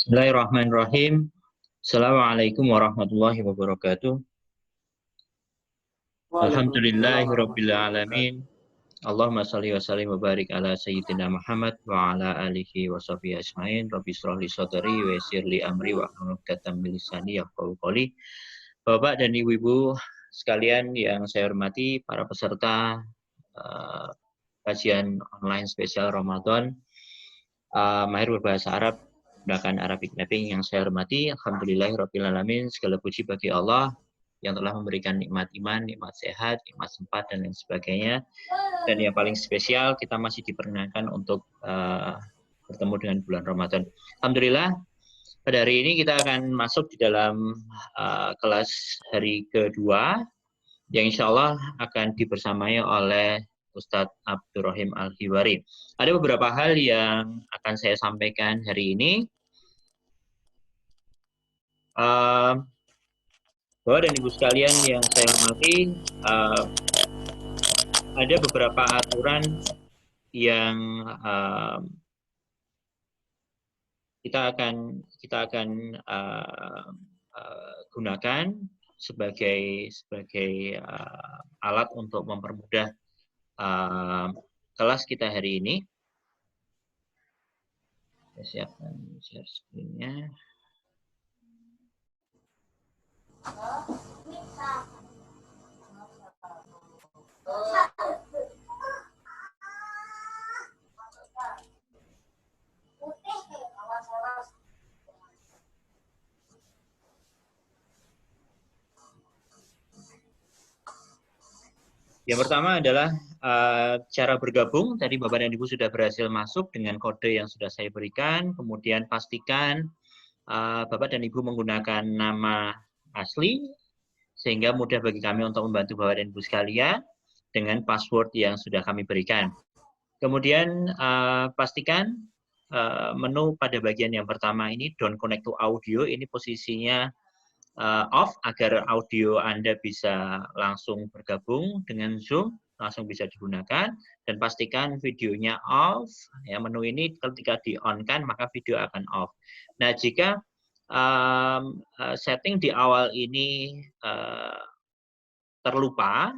Bismillahirrahmanirrahim. Assalamualaikum warahmatullahi wabarakatuh. Waalaikumsalam Alhamdulillahirabbil warahmatullahi alamin. wabarakatuh. Allahumma shalli wa sallim wa barik ala sayyidina Muhammad wa ala alihi wa sahbihi ajmain. Rabbi shrah li sadri wa yassir li amri wa hlul 'uqdatam min lisani yafqahu qawli. Bapak dan Ibu-ibu sekalian yang saya hormati, para peserta kajian online spesial Ramadan mahir berbahasa Arab menggunakan Arabic Mapping yang saya hormati. Alhamdulillahirabbil alamin. Segala puji bagi Allah yang telah memberikan nikmat iman, nikmat sehat, nikmat sempat dan lain sebagainya. Dan yang paling spesial kita masih diperkenankan untuk bertemu dengan bulan Ramadan. Alhamdulillah pada hari ini kita akan masuk di dalam kelas hari kedua yang insya Allah akan dibersamai oleh Ustadz Abdurrahim Al-Hiwari. Ada beberapa hal yang akan saya sampaikan hari ini. Bapak dan Ibu sekalian yang saya hormati, ada beberapa aturan yang kita akan gunakan sebagai alat untuk mempermudah kelas kita hari ini. Saya siapkan share screen-nya. Yang pertama adalah cara bergabung. Tadi Bapak dan Ibu sudah berhasil masuk dengan kode yang sudah saya berikan. Kemudian pastikan Bapak dan Ibu menggunakan nama asli, sehingga mudah bagi kami untuk membantu Bapak dan Ibu sekalian dengan password yang sudah kami berikan. Kemudian pastikan menu pada bagian yang pertama ini, don't connect to audio, ini posisinya off agar audio Anda bisa langsung bergabung dengan Zoom, langsung bisa digunakan, dan pastikan videonya off. Ya, menu ini ketika di-on-kan maka video akan off. Nah, jika setting di awal ini terlupa,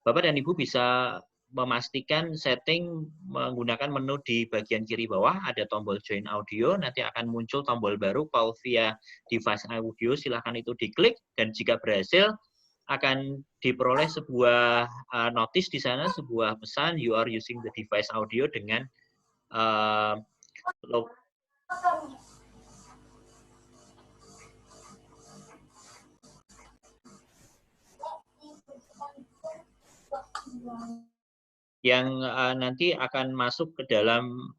Bapak dan Ibu bisa memastikan setting menggunakan menu di bagian kiri bawah, ada tombol join audio, nanti akan muncul tombol baru call via device audio, silahkan itu diklik, dan jika berhasil akan diperoleh sebuah notice di sana, sebuah pesan, you are using the device audio dengan logo. Yang nanti akan masuk ke dalam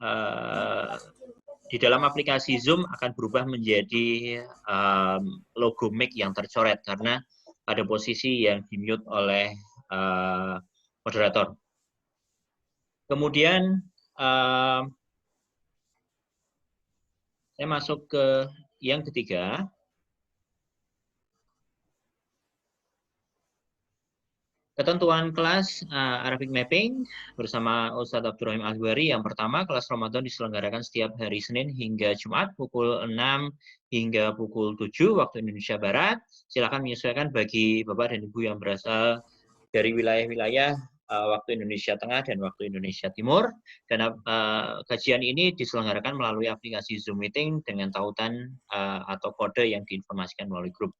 di dalam aplikasi Zoom akan berubah menjadi logo mic yang tercoret karena pada posisi yang di-mute oleh moderator. Kemudian saya masuk ke yang ketiga. Ketentuan kelas Arabic Mapping bersama Ustadz Abdurrahim Al-Hiwari. Yang pertama, kelas Ramadan diselenggarakan setiap hari Senin hingga Jumat pukul 6 hingga pukul 7 waktu Indonesia Barat. Silakan menyesuaikan bagi Bapak dan Ibu yang berasal dari wilayah-wilayah waktu Indonesia Tengah dan waktu Indonesia Timur. Dan kajian ini diselenggarakan melalui aplikasi Zoom Meeting dengan tautan atau kode yang diinformasikan melalui grup.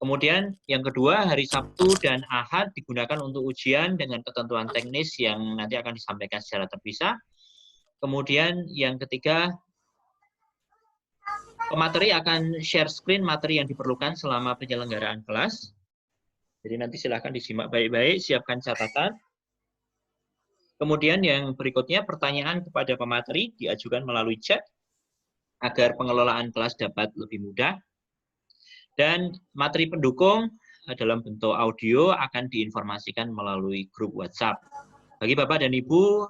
Kemudian yang kedua, hari Sabtu dan Ahad digunakan untuk ujian dengan ketentuan teknis yang nanti akan disampaikan secara terpisah. Kemudian yang ketiga, pemateri akan share screen materi yang diperlukan selama penyelenggaraan kelas. Jadi nanti silahkan disimak baik-baik, siapkan catatan. Kemudian yang berikutnya, pertanyaan kepada pemateri diajukan melalui chat agar pengelolaan kelas dapat lebih mudah. Dan materi pendukung dalam bentuk audio akan diinformasikan melalui grup WhatsApp. Bagi Bapak dan Ibu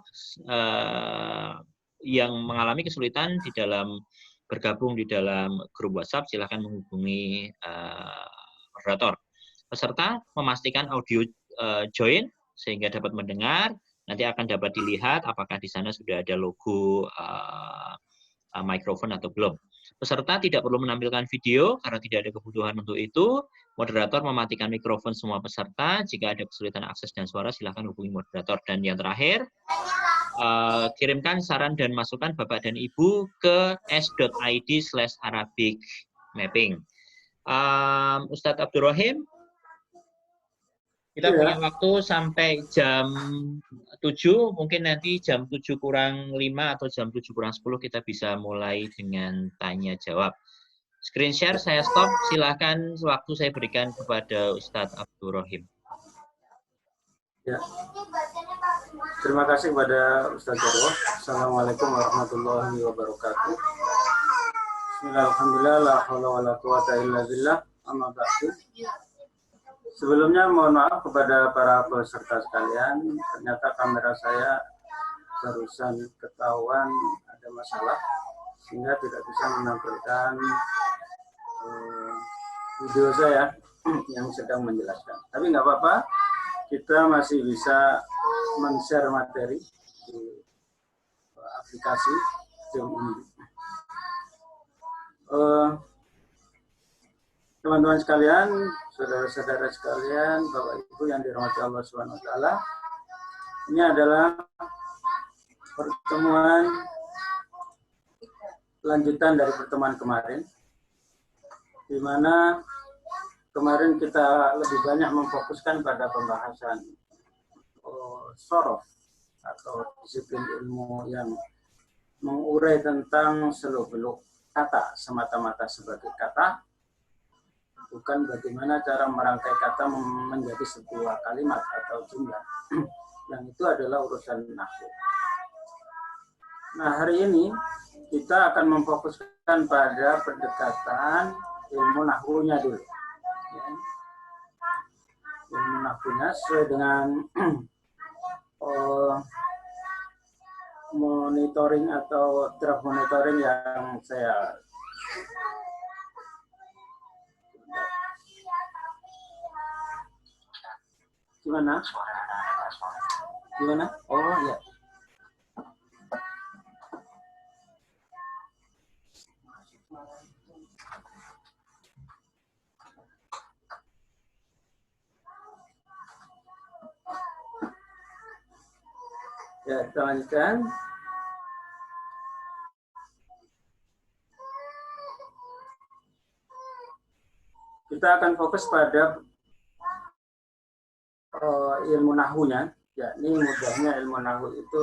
yang mengalami kesulitan di dalam bergabung di dalam grup WhatsApp, silakan menghubungi moderator. Peserta memastikan audio join sehingga dapat mendengar. Nanti akan dapat dilihat apakah di sana sudah ada logo mikrofon atau belum. Peserta tidak perlu menampilkan video karena tidak ada kebutuhan untuk itu. Moderator mematikan mikrofon semua peserta. Jika ada kesulitan akses dan suara, silakan hubungi moderator. Dan yang terakhir, kirimkan saran dan masukan Bapak dan Ibu ke s.id/Arabic mapping. Ustadz Abdul Rahim, kita punya waktu sampai jam 7, mungkin nanti jam 7 kurang 5 atau jam 7 kurang 10 kita bisa mulai dengan tanya jawab. Screen share saya stop, silakan waktu saya berikan kepada Ustadz Abdul Rahim. Ya. Terima kasih kepada Ustadz Jarwo. Assalamualaikum warahmatullahi wabarakatuh. Bismillahirrahmanirrahim. La haula wala quwata illa billah. Amma ba'du. Sebelumnya mohon maaf kepada para peserta sekalian, ternyata kamera saya barusan ketahuan ada masalah sehingga tidak bisa menampilkan video saya yang sedang menjelaskan. Tapi nggak apa-apa, kita masih bisa men-share materi di aplikasi Zoom ini. Teman-teman sekalian, saudara-saudara sekalian, Bapak Ibu yang dirahmati Allah Subhanahu wa taala. Ini adalah pertemuan lanjutan dari pertemuan kemarin, di mana kemarin kita lebih banyak memfokuskan pada pembahasan sorof atau disiplin ilmu yang mengurai tentang seluk-beluk kata semata-mata sebagai kata, bukan bagaimana cara merangkai kata menjadi sebuah kalimat atau jumlah. Yang itu adalah urusan nahwu. Nah, hari ini kita akan memfokuskan pada pendekatan ilmu nahwunya dulu. Ya. Ilmu nahwunya sesuai dengan monitoring atau draft monitoring yang saya gimana? Oh ya. Ya, kita lanjutkan. Kita akan fokus pada ilmu nahwunya, yakni mudahnya ilmu nahwu itu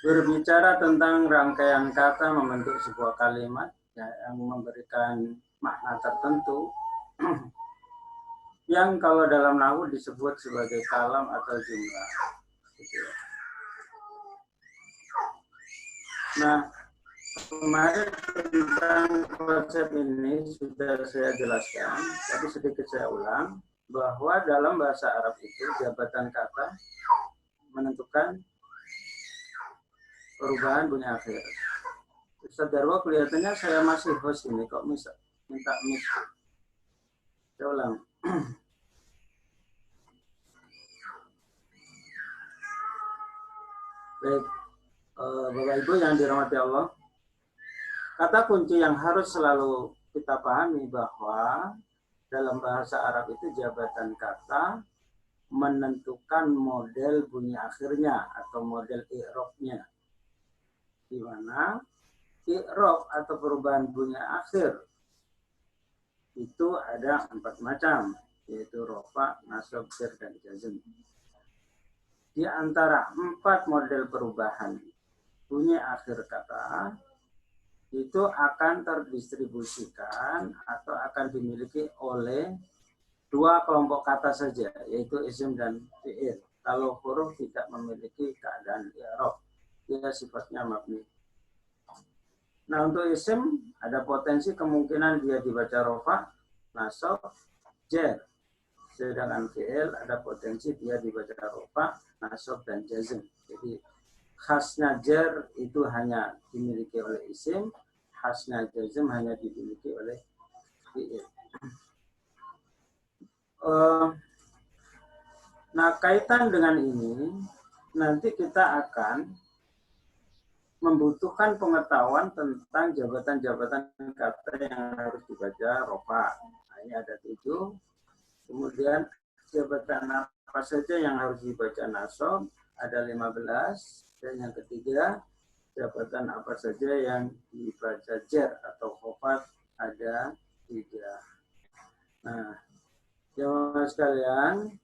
berbicara tentang rangkaian kata membentuk sebuah kalimat ya, yang memberikan makna tertentu yang kalau dalam nahwu disebut sebagai kalam atau jumlah. Nah, kemarin tentang konsep ini sudah saya jelaskan, tapi sedikit saya ulang, bahwa dalam bahasa Arab itu jabatan kata menentukan perubahan bunyi akhir. Ustaz Darwo, kelihatannya saya masih host ini, kok minta mic. Saya ulang. Baik, Bapak Ibu yang dirahmati Allah, kata kunci yang harus selalu kita pahami bahwa dalam bahasa Arab itu jabatan kata menentukan model bunyi akhirnya atau model i'rabnya. Di mana i'rab atau perubahan bunyi akhir itu ada 4 macam, yaitu rofa, nasab, jar, dan jazm. Di antara 4 model perubahan bunyi akhir kata itu akan terdistribusikan atau akan dimiliki oleh 2 kelompok kata saja, yaitu isim dan fi'il. Kalau huruf tidak memiliki keadaan i'rab, dia sifatnya mabni. Nah, untuk isim ada potensi kemungkinan dia dibaca rofa, nasab, jar. Sedangkan fi'il ada potensi dia dibaca rofa, nasab, dan jazm. Jadi khasnya jar itu hanya dimiliki oleh isim, khasnya jazm hanya dimiliki oleh fi'il. Nah, kaitan dengan ini, nanti kita akan membutuhkan pengetahuan tentang jabatan-jabatan kata yang harus dibaca rofa. Nah, ini ada 7. Kemudian jabatan apa saja yang harus dibaca nasab, ada 15. Dan yang ketiga, jabatan apa saja yang dibaca jar atau khofat, ada 3. Nah, jemaah sekalian,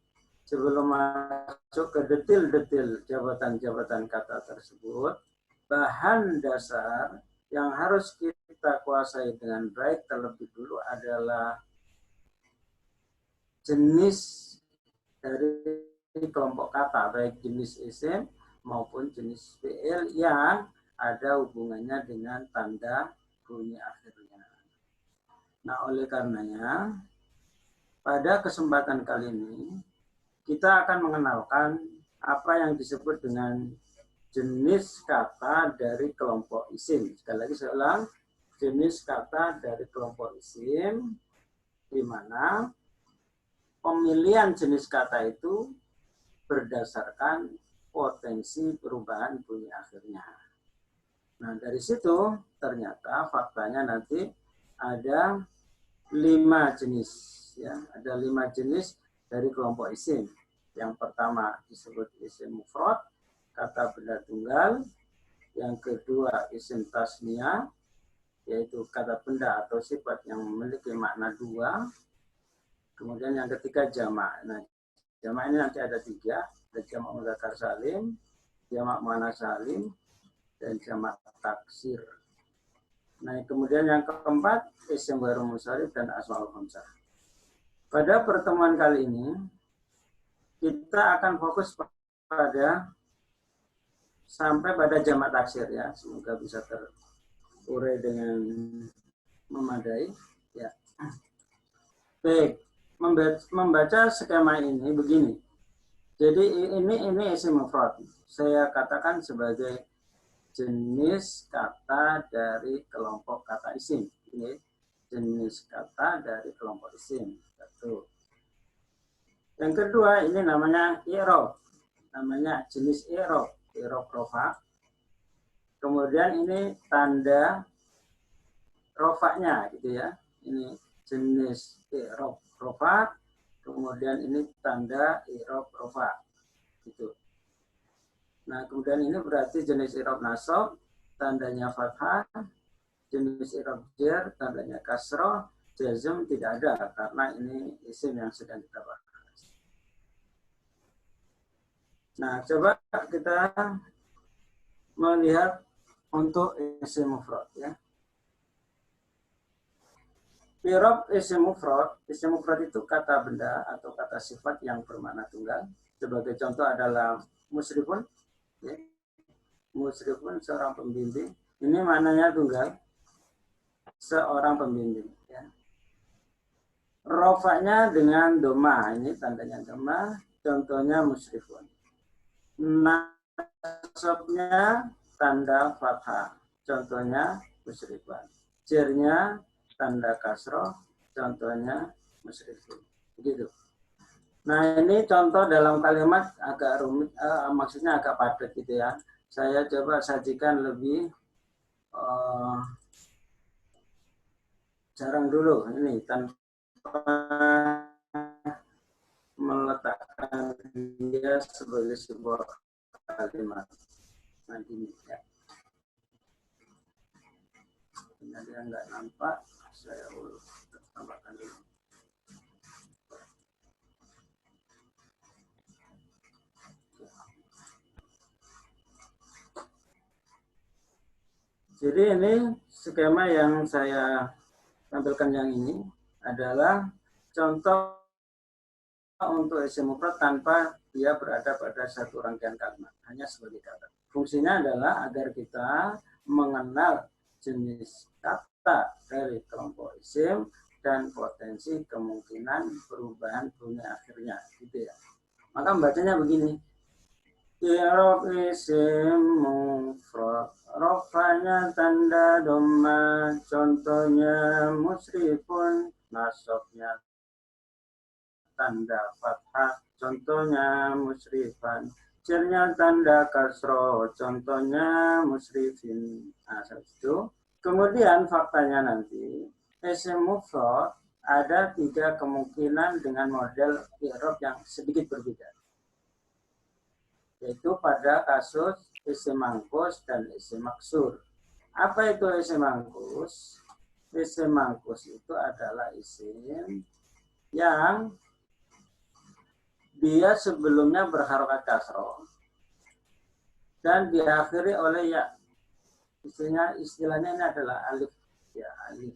sebelum masuk ke detil-detil jabatan-jabatan kata tersebut, bahan dasar yang harus kita kuasai dengan baik terlebih dulu adalah jenis dari kelompok kata, baik jenis isim maupun jenis fi'il yang ada hubungannya dengan tanda bunyi akhirnya. Nah, oleh karenanya, pada kesempatan kali ini, kita akan mengenalkan apa yang disebut dengan jenis kata dari kelompok isim. Sekali lagi saya ulang, jenis kata dari kelompok isim, di mana pemilihan jenis kata itu berdasarkan potensi perubahan bunyi akhirnya. Nah, dari situ ternyata faktanya nanti ada 5 jenis. Ya, ada 5 jenis dari kelompok isim. Yang pertama disebut isim mufrad, kata benda tunggal. Yang kedua isim tasniah, yaitu kata benda atau sifat yang memiliki makna 2. Kemudian yang ketiga jamak. Nah, jamak ini nanti ada 3, ada jamak mudzakkar salim, jamak muannats salim, dan jamak taksir. Nah, kemudian yang keempat isim ghairu munsharif dan asmaul khamsah. Pada pertemuan kali ini kita akan fokus pada sampai pada jamak taksir ya. Semoga bisa terurai dengan memadai. Ya. Baik, membaca skema ini begini. Jadi ini isim mufrad. Saya katakan sebagai jenis kata dari kelompok kata isim. Ini jenis kata dari kelompok isim. Satu. Yang kedua ini namanya i'rab. Namanya jenis i'rab. I'rab rofa. Kemudian ini tanda rofanya gitu ya. Ini jenis i'rab rofa. Kemudian ini tanda i'rab rofa. Gitu. Nah, kemudian ini berarti jenis i'rab nasab, tandanya fathah, jenis i'rab jar, tandanya kasroh, jazm tidak ada karena ini isim yang sedang kita bahas. Nah, coba kita melihat untuk isim mufrad ya. I'rab isim mufrad itu kata benda atau kata sifat yang bermakna tunggal. Sebagai contoh adalah musyrifun, ya. Musyrifun seorang pembimbing. Ini maknanya tunggal, seorang pembimbing. Ya. Rofanya dengan doma, ini tandanya doma. Contohnya musyrifun. Nasabnya tanda fathah, contohnya musyrifun. Jarnya tanda kasroh, contohnya musyrifun. Begitu. Nah, ini contoh dalam kalimat agak rumit, maksudnya agak padat gitu ya. Saya coba sajikan lebih jarang dulu ini tanpa meletakkan dia sebagai sebuah kalimat. Nanti ya. Ini dia nggak nampak, saya tambahkan dulu. Jadi ini skema yang saya tampilkan yang ini adalah contoh untuk isim mufrad tanpa dia berada pada satu rangkaian kalimat, hanya sebagai kata. Fungsinya adalah agar kita mengenal jenis kata dari kelompok isim dan potensi kemungkinan perubahan bunyi akhirnya, gitu ya. Maka membacanya begini. I'rab isim mufrad, rofanya tanda dhamma, contohnya musyrifun, nasabnya tanda fathah, contohnya musyrifan, Cernya tanda kasro, contohnya musrifin. Nah, itu. Kemudian faktanya nanti, isim mufrad ada 3 kemungkinan dengan model i'rab yang sedikit berbeda. Yaitu pada kasus isim mangkus dan isim maksur. Apa itu isim mangkus? Isim mangkus itu adalah isim yang dia sebelumnya berharokat kasroh dan diakhiri oleh ya. Istilahnya ini adalah alif, ya alif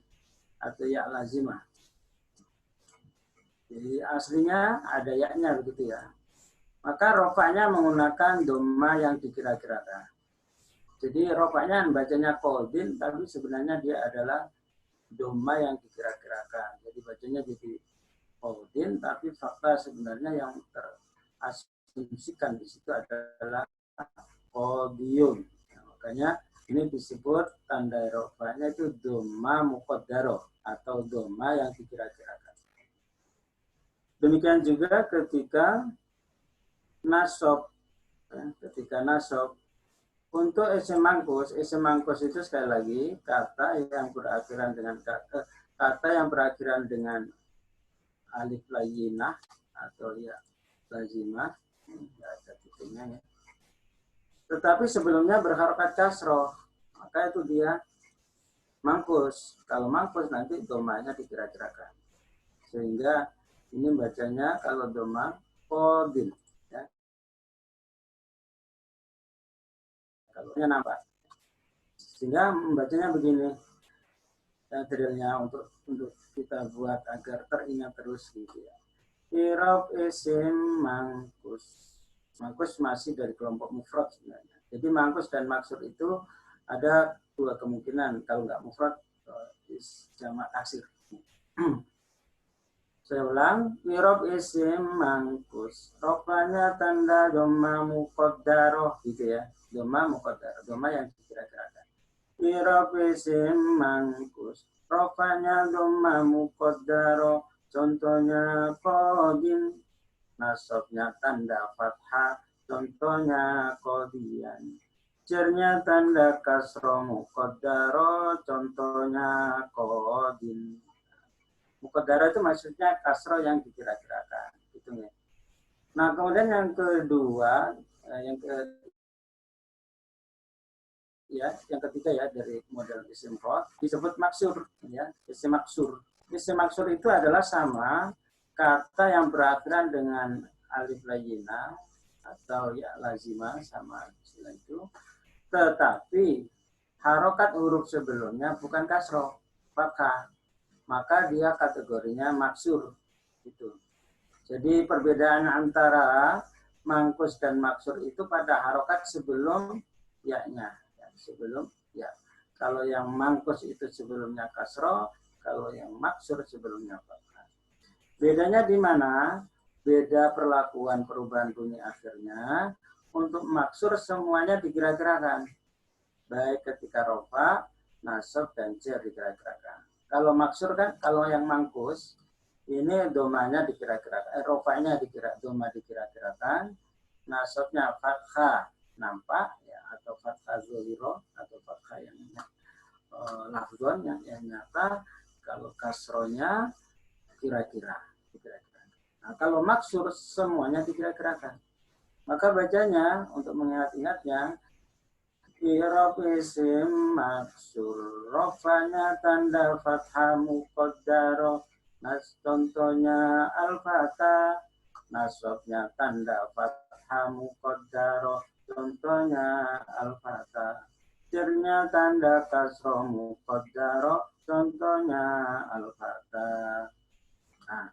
atau ya lazimah. Jadi aslinya ada ya-nya begitu ya. Maka rofaknya menggunakan doma yang dikira-kirakan. Jadi rofaknya bacanya kodin, tapi sebenarnya dia adalah doma yang dikira-kirakan. Jadi bacanya jadi kodin, tapi fakta sebenarnya yang terasumsikan di situ adalah kodiyun. Nah, makanya ini disebut tanda rofaknya itu doma muqaddaroh atau doma yang dikira-kirakan. Demikian juga ketika nasab, ketika nasab untuk isim mangkus itu sekali lagi kata yang berakhiran dengan kata yang berakhiran dengan alif layyinah atau ya lazimah, ada titiknya ya. Tetapi sebelumnya berharokat kasroh, maka itu dia mangkus. Kalau mangkus nanti domanya dikira-kirakan. Sehingga ini bacanya kalau doma kodin. Ya. Kalau nampak. Sehingga membacanya begini. Dalilnya untuk kita buat agar teringat terus gitu ya. I'rab isim mangkus. Mangkus masih dari kelompok mufrad sebenarnya. Jadi mangkus dan maksud itu ada 2 kemungkinan. Kalau nggak mufrad, jamak taksir. Saya ulang, i'rab isim mangkus. Rofanya tanda doma muqaddaroh gitu ya. Doma muqaddaroh, doma yang dikira-kirakan. I'rab isim mangkus. Rofanya doma muqaddaroh. Contohnya qadin. Nasabnya tanda fathah. Contohnya qadiyan. Cernya tanda kasroh muqaddaroh. Contohnya qadin. Muqaddaroh itu maksudnya kasroh yang dikira-kirakan. Gitu ya. Nah, kemudian yang kedua, yang ketiga ya dari model isim mufrad disebut maksur ya, isim maksur. Isim maksur itu adalah sama kata yang berakhiran dengan alif layyinah atau ya lazimah sama istilah itu, tetapi harokat huruf sebelumnya bukan kasroh, fathah. Maka dia kategorinya maksur itu. Jadi perbedaan antara mangkus dan maksur itu pada harokat sebelum ya-nya. Sebelum ya. Kalau yang mangkus itu sebelumnya kasroh, kalau yang maksur sebelumnya fathah. Bedanya di mana? Beda perlakuan perubahan bunyi akhirnya. Untuk maksur semuanya dikira-kirakan. Baik ketika rofa, nasab, dan jar dikira-kirakan. Kalau maksur kan, kalau yang mangkus, ini domanya dikira-kirakan, rofanya doma dikira-kirakan, nasabnya fathah nampak ya, atau fathah zohiro atau fathah yang lafzon yang nyata. Kalau kasronya kira-kira. Nah, kalau maksur semuanya dikira-kirakan. Maka bacanya untuk mengingat-ingatnya, i'rab isim maksur, rofanya tanda fathah muqaddaroh. Contohnya al-fatah, nasabnya tanda fathah muqaddaroh. Contohnya al-fatah. Cernya tanda kasroh muqaddaroh. Contohnya al-fatah. Nah,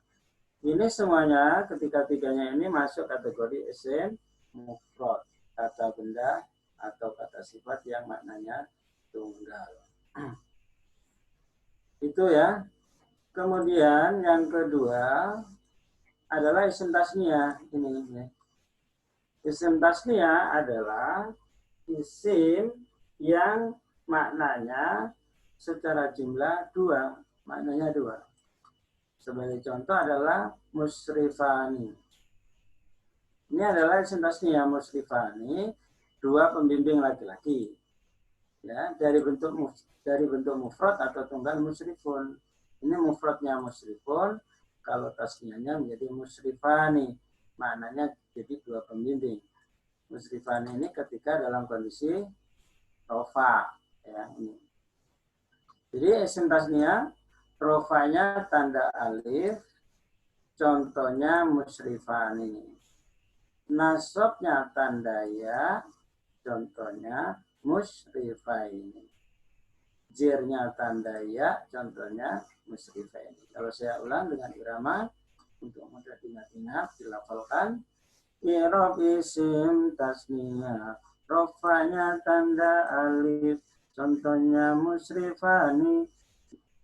ini semuanya ketiga-tiganya ini masuk kategori isim mufrad, kata benda atau kata sifat yang maknanya tunggal. Itu ya. Kemudian yang kedua adalah isim tasniyah. Ini. Isim tasniyah adalah isim yang maknanya secara jumlah 2. Maknanya 2. Sebagai contoh adalah musrifani. Ini adalah isim tasniyah musrifani, dua pembimbing laki-laki. Ya, dari bentuk mufrad atau tunggal musrifun. Ini mufradnya musrifun, kalau tasniyahnya menjadi musrifani. Maknanya jadi dua pembimbing. Musrifani ini ketika dalam kondisi rofa, ya ini. Jadi isim tasniyah rofanya tanda alif, contohnya musrifani. Nasabnya tanda ya, contohnya musrifaini. Jirnya tanda ya, contohnya musrifaini. Kalau saya ulang dengan irama untuk mudah diingat-ingat, dilafalkan. I'rab isim tasniyah, rofanya tanda alif, contohnya musrifani.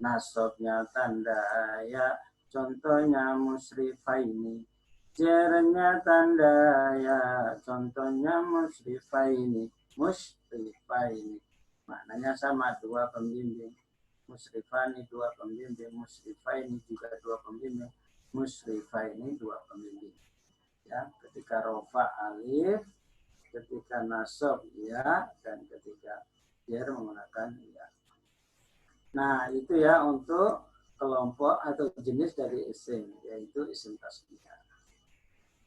Nasabnya tanda ya, contohnya musrifaini. Jarnya tanda ya, contohnya musrifaini. Musrifaini. Maknanya sama, dua pembimbing. Musrifani dua pembimbing, musrifaini juga dua pembimbing, musrifaini dua pembimbing. Ya, ketika rofa alif, ketika nasab ya, dan ketika jar menggunakan ya. Nah, itu ya untuk kelompok atau jenis dari isim, yaitu isim tasniyah.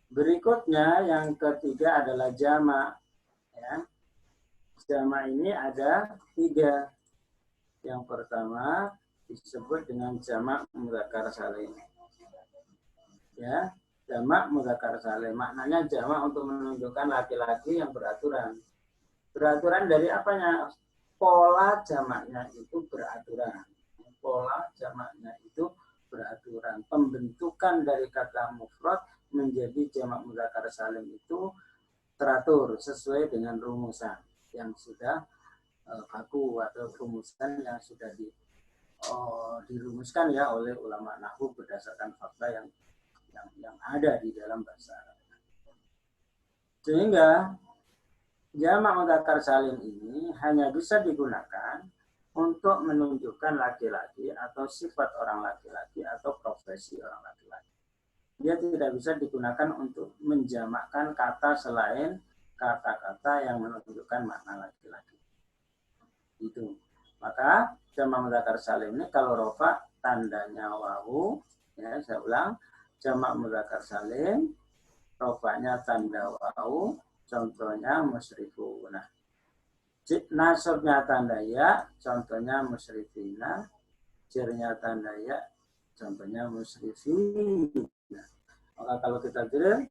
Berikutnya yang ketiga adalah jamak. Ya. Jamak ini ada 3. Yang pertama disebut dengan jamak mudzakkar salim. Ya, jamak mudzakkar salim. Maknanya jamak untuk menunjukkan laki-laki yang beraturan. Beraturan dari apanya? Pola jamaknya itu beraturan. Pola jamaknya itu beraturan. Pembentukan dari kata mufrad menjadi jamak mudzakkar salim itu teratur sesuai dengan rumusan yang sudah kaku atau rumusan yang sudah dirumuskan ya oleh ulama nahwu berdasarkan fakta yang ada di dalam bahasa Arab. Sehingga jamak mudzakkar salim ini hanya bisa digunakan untuk menunjukkan laki-laki atau sifat orang laki-laki atau profesi orang laki-laki. Dia tidak bisa digunakan untuk menjamakkan kata selain kata-kata yang menunjukkan makna laki-laki. Itu. Maka jamak mudzakkar salim ini kalau rofa tandanya wawu, ya saya ulang, jamak mudzakkar salim rofanya tanda wawu, contohnya musrifuna. Nasabnya tanda ya, contohnya musrifina. Jirnya tanda ya, contohnya musrifina. Maka kalau kita jelas,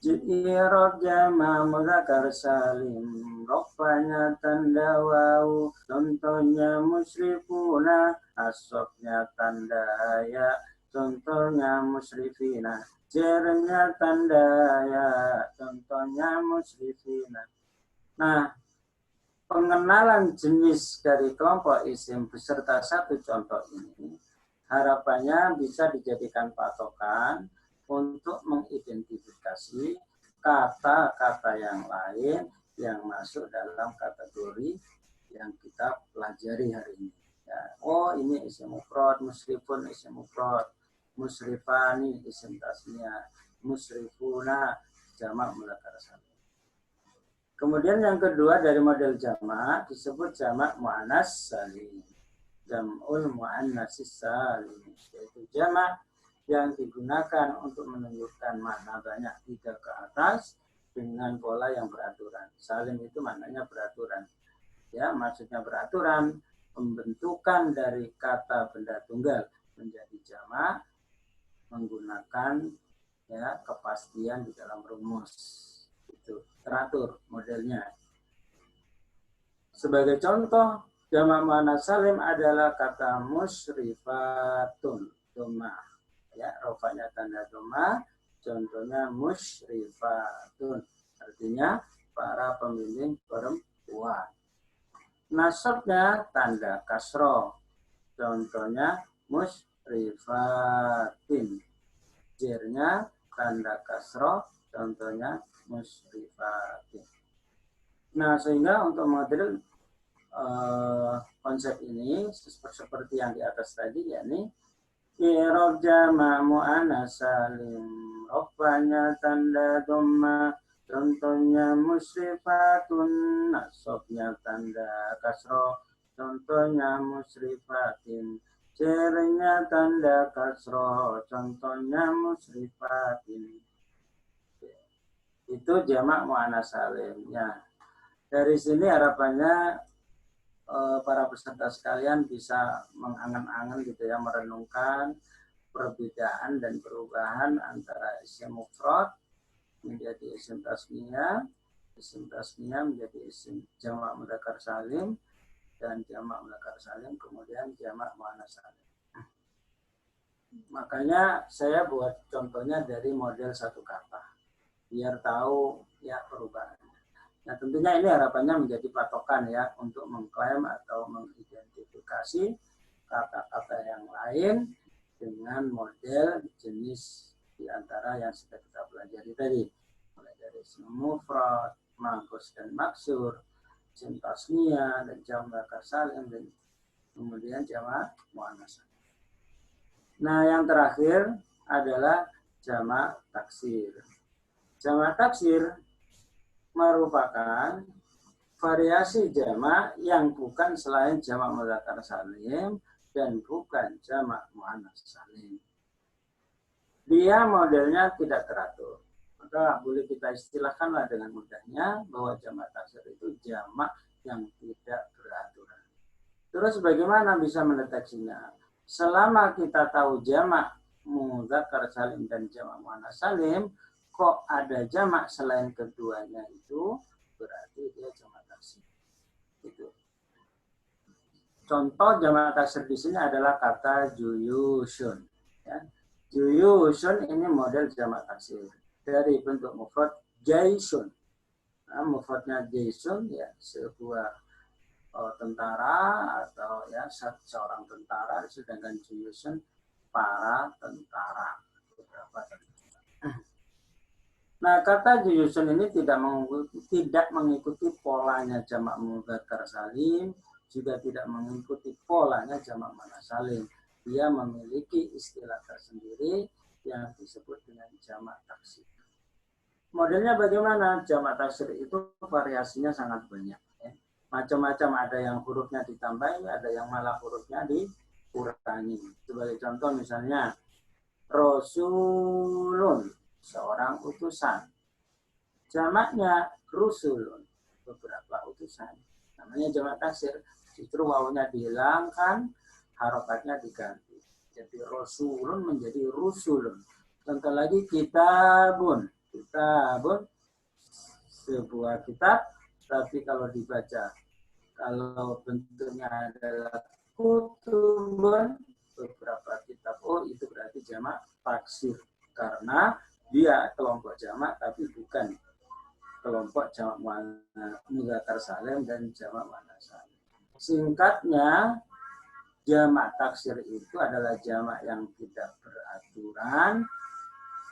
i'rab jamak mudzakkar salim, rofanya tanda wawu, contohnya musrifuna. Nasabnya tanda ya, contohnya musrifina. Jirnya tanda ya, contohnya musrifina. Nah, pengenalan jenis dari kelompok isim beserta satu contoh ini harapannya bisa dijadikan patokan untuk mengidentifikasi kata-kata yang lain yang masuk dalam kategori yang kita pelajari hari ini. Ya, oh ini isim mufrad, musrifun isim mufrad, musrifani isim tasniyah, musrifuna jamak mudzakkar salim. Kemudian yang kedua dari model jamak disebut jamak muannas salim. Jam'ul muannatsis salim, yaitu jamak yang digunakan untuk menunjukkan makna banyak 3 ke atas dengan pola yang beraturan. Salim itu maknanya beraturan. Ya, maksudnya beraturan, pembentukan dari kata benda tunggal menjadi jamak menggunakan ya kepastian di dalam rumus. Itu teratur modelnya. Sebagai contoh, jamak muannats salim adalah kata musrifatun, dhammah. Ya, rofanya tanda dhammah, contohnya musrifatun. Artinya para pembimbing perempuan. Nasabnya tanda kasroh, contohnya musrifatin. Jirnya tanda kasroh, contohnya musrifatin. Nah, sehingga untuk mengatur konsep ini seperti yang di atas tadi, yakni i'rab jamak muannats salim, rofanya tanda dhamma, contohnya musrifatun, nasabnya tanda kasro, contohnya musrifatin, cernya tanda kasro, contohnya musrifatin. Itu jamak muannats salim. Ya. Dari sini harapannya para peserta sekalian bisa mengangan-angan gitu ya, merenungkan perbedaan dan perubahan antara isim mufrad menjadi isim tasniyah menjadi isim jamak mudzakkar salim, dan jamak mudzakkar salim kemudian jamak muannats salim. Makanya saya buat contohnya dari model satu kata biar tahu ya perubahan. Nah, tentunya ini harapannya menjadi patokan ya untuk mengklaim atau mengidentifikasi kata-kata yang lain dengan model jenis di antara yang sudah kita pelajari tadi. Mulai dari isim mufrad, mangkus dan maksur, isim tasniyah dan jamak mudzakkar salim, dan kemudian jamak muannats. Nah, yang terakhir adalah jamak taksir. Jamak taksir merupakan variasi jamak yang bukan selain jamak mudzakkar salim dan bukan jamak muannats salim. Dia modelnya tidak teratur. Maka boleh kita istilahkanlah dengan mudahnya bahwa jamak taksir itu jamak yang tidak beraturan. Terus bagaimana bisa mendeteksinya? Selama kita tahu jamak mudzakkar salim dan jamak muannats salim, kok ada jamak selain keduanya itu, berarti dia jamak taksir. Itu. Contoh jamak taksir di sini adalah kata juyushun. Ya. Juyushun ini model jamak taksir dari bentuk mufrad jaisun. Nah, mufradnya jaisun ya sebuah tentara atau ya seorang tentara, sedangkan juyushun para tentara, beberapa tentara. Nah, kata juyusun ini tidak mengikuti polanya jamak mudzakkar salim, juga tidak mengikuti polanya jamak muannats salim. Dia memiliki istilah tersendiri yang disebut dengan jamak taksir. Modelnya bagaimana? Jamak taksir itu variasinya sangat banyak. Ya. Macam-macam, ada yang hurufnya ditambahi, ada yang malah hurufnya dikurangi. Sebagai contoh misalnya, Rasulun, seorang utusan. Jamaknya rusulun, beberapa utusan. Namanya jamak taksir. Justru wawunya dihilangkan, harokatnya diganti. Jadi rasulun menjadi rusulun. Contoh lagi kitabun. Kitabun sebuah kitab, tapi kalau dibaca, kalau bentuknya adalah kutubun, beberapa kitab, itu berarti jamak taksir karena dia kelompok jamak tapi bukan kelompok jamak mudzakkar salim dan jamak muannats salim. Singkatnya, jamak taksir itu adalah jamak yang tidak beraturan,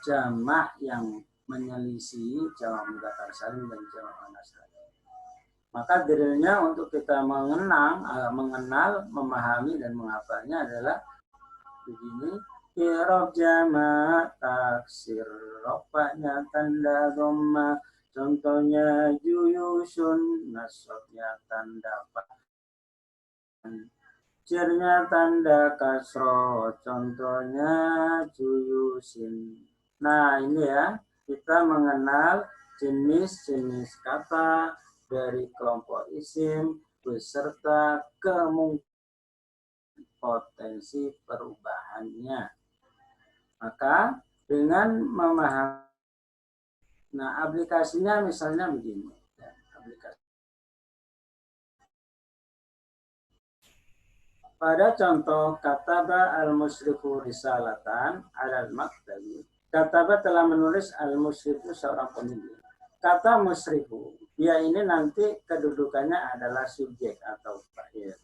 jamak yang menyelisih jamak mudzakkar salim dan jamak muannats salim. Maka drillnya untuk kita mengenal, memahami dan menghafalnya adalah begini. I'rab jamak taksir, rofanya tanda dhamma, contohnya juyushun, nasabnya tanda cernya tanda kasro, contohnya juyusin. Nah, ini ya, kita mengenal jenis-jenis kata dari kelompok isim beserta kemungkinan potensi perubahannya. Maka dengan memahami, nah aplikasinya misalnya begini. Pada contoh kataba al-musyrifu risalatan alal maktabi, kataba telah menulis al-musyrifu seorang penulis. Kata musyrifu, dia ini nanti kedudukannya adalah subjek atau fa'il.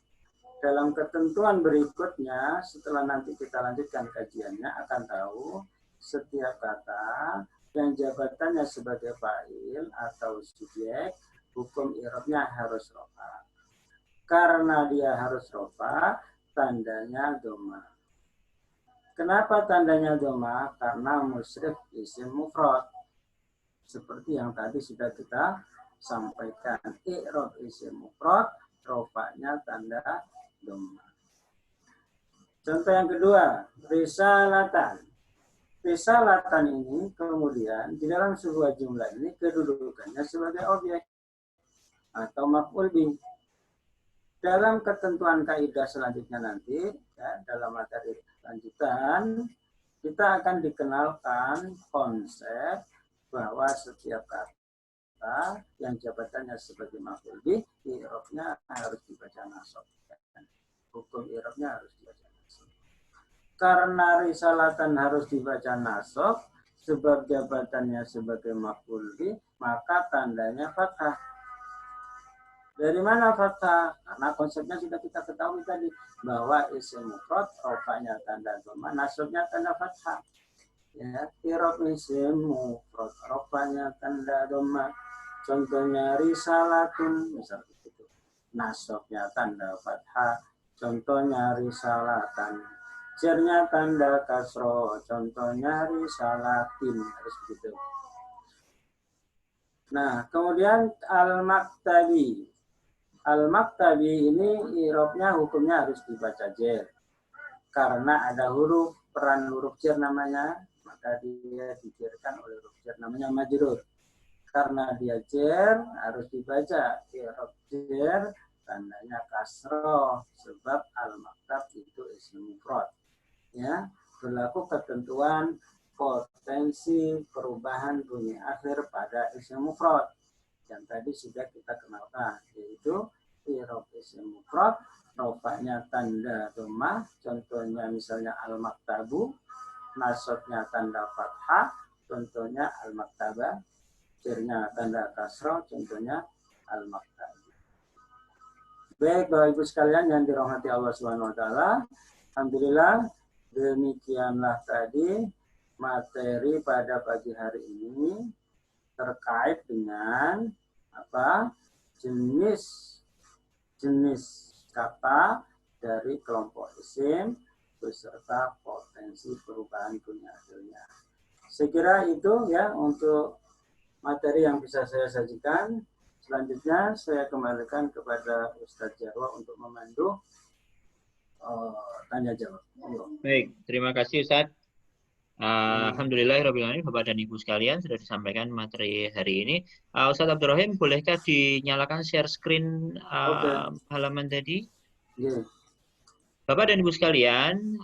Dalam ketentuan berikutnya, setelah nanti kita lanjutkan kajiannya, akan tahu setiap kata yang jabatannya sebagai fa'il atau subjek, hukum i'rabnya harus rofa. Karena dia harus rofa, tandanya dhamma. Kenapa tandanya dhamma? Karena musyrif isim mufrad. Seperti yang tadi sudah kita sampaikan. I'rab isim mufrad, rofa'nya tanda dhamma. Contoh yang kedua, risalatan. Risalatan ini kemudian di dalam sebuah jumlah ini kedudukannya sebagai objek atau maf'ul bih. Dalam ketentuan kaidah selanjutnya nanti, ya, dalam materi lanjutan, kita akan dikenalkan konsep bahwa setiap kata yang jabatannya sebagai maf'ul bih, i'rabnya harus dibaca nasab. Hukum i'rabnya harus dibaca nasab. Karena risalatan harus dibaca nasab, sebab jabatannya sebagai maf'ul bih, maka tandanya fathah. Dari mana fathah? Karena konsepnya sudah kita ketahui tadi, bahwa isim mufrad rofa'nya tanda dhamma, nasabnya tanda fathah. Ya, i'rab isim mufrad rofa'nya tanda dhamma. Contohnya risalatun, misalnya itu. Nasabnya tanda fathah. Contohnya risalatan. Jernya tanda kasro. Contohnya risalatin, harus begitu. Nah, kemudian al-maktabi. Al-maktabi ini i'rabnya hukumnya harus dibaca jer. Karena ada peran huruf jer namanya, maka dia dijerkan oleh huruf jer namanya majrur. Karena dia jer harus dibaca i'rab jer, tandanya kasroh, sebab al-maktab itu isim mufrad. Ya, berlaku ketentuan potensi perubahan bunyi akhir pada isim mufrad yang tadi sudah kita kenalkan, yaitu i'rab isim mufrad rofa'nya tanda dhamma, contohnya misalnya al-maktabu, nasabnya tanda fathah, contohnya al-maktaba, jernya tanda kasroh, contohnya al-maktabu. Baik, Bapak Ibu sekalian yang dirahmati Allah Subhanahu wa taala, alhamdulillah demikianlah tadi materi pada pagi hari ini terkait dengan apa? Jenis kata dari kelompok isim beserta potensi perubahan bunyi akhirnya. Saya kira itu ya untuk materi yang bisa saya sajikan. Selanjutnya saya kembalikan kepada Ustadz Jarwo untuk memandu tanya jawab. Baik, terima kasih Ustadz. Alhamdulillahirrahmanirrahim, Bapak dan Ibu sekalian, sudah disampaikan materi hari ini. Ustadz Abdurrahim, bolehkah dinyalakan share screen halaman tadi? Yeah. Bapak dan Ibu sekalian,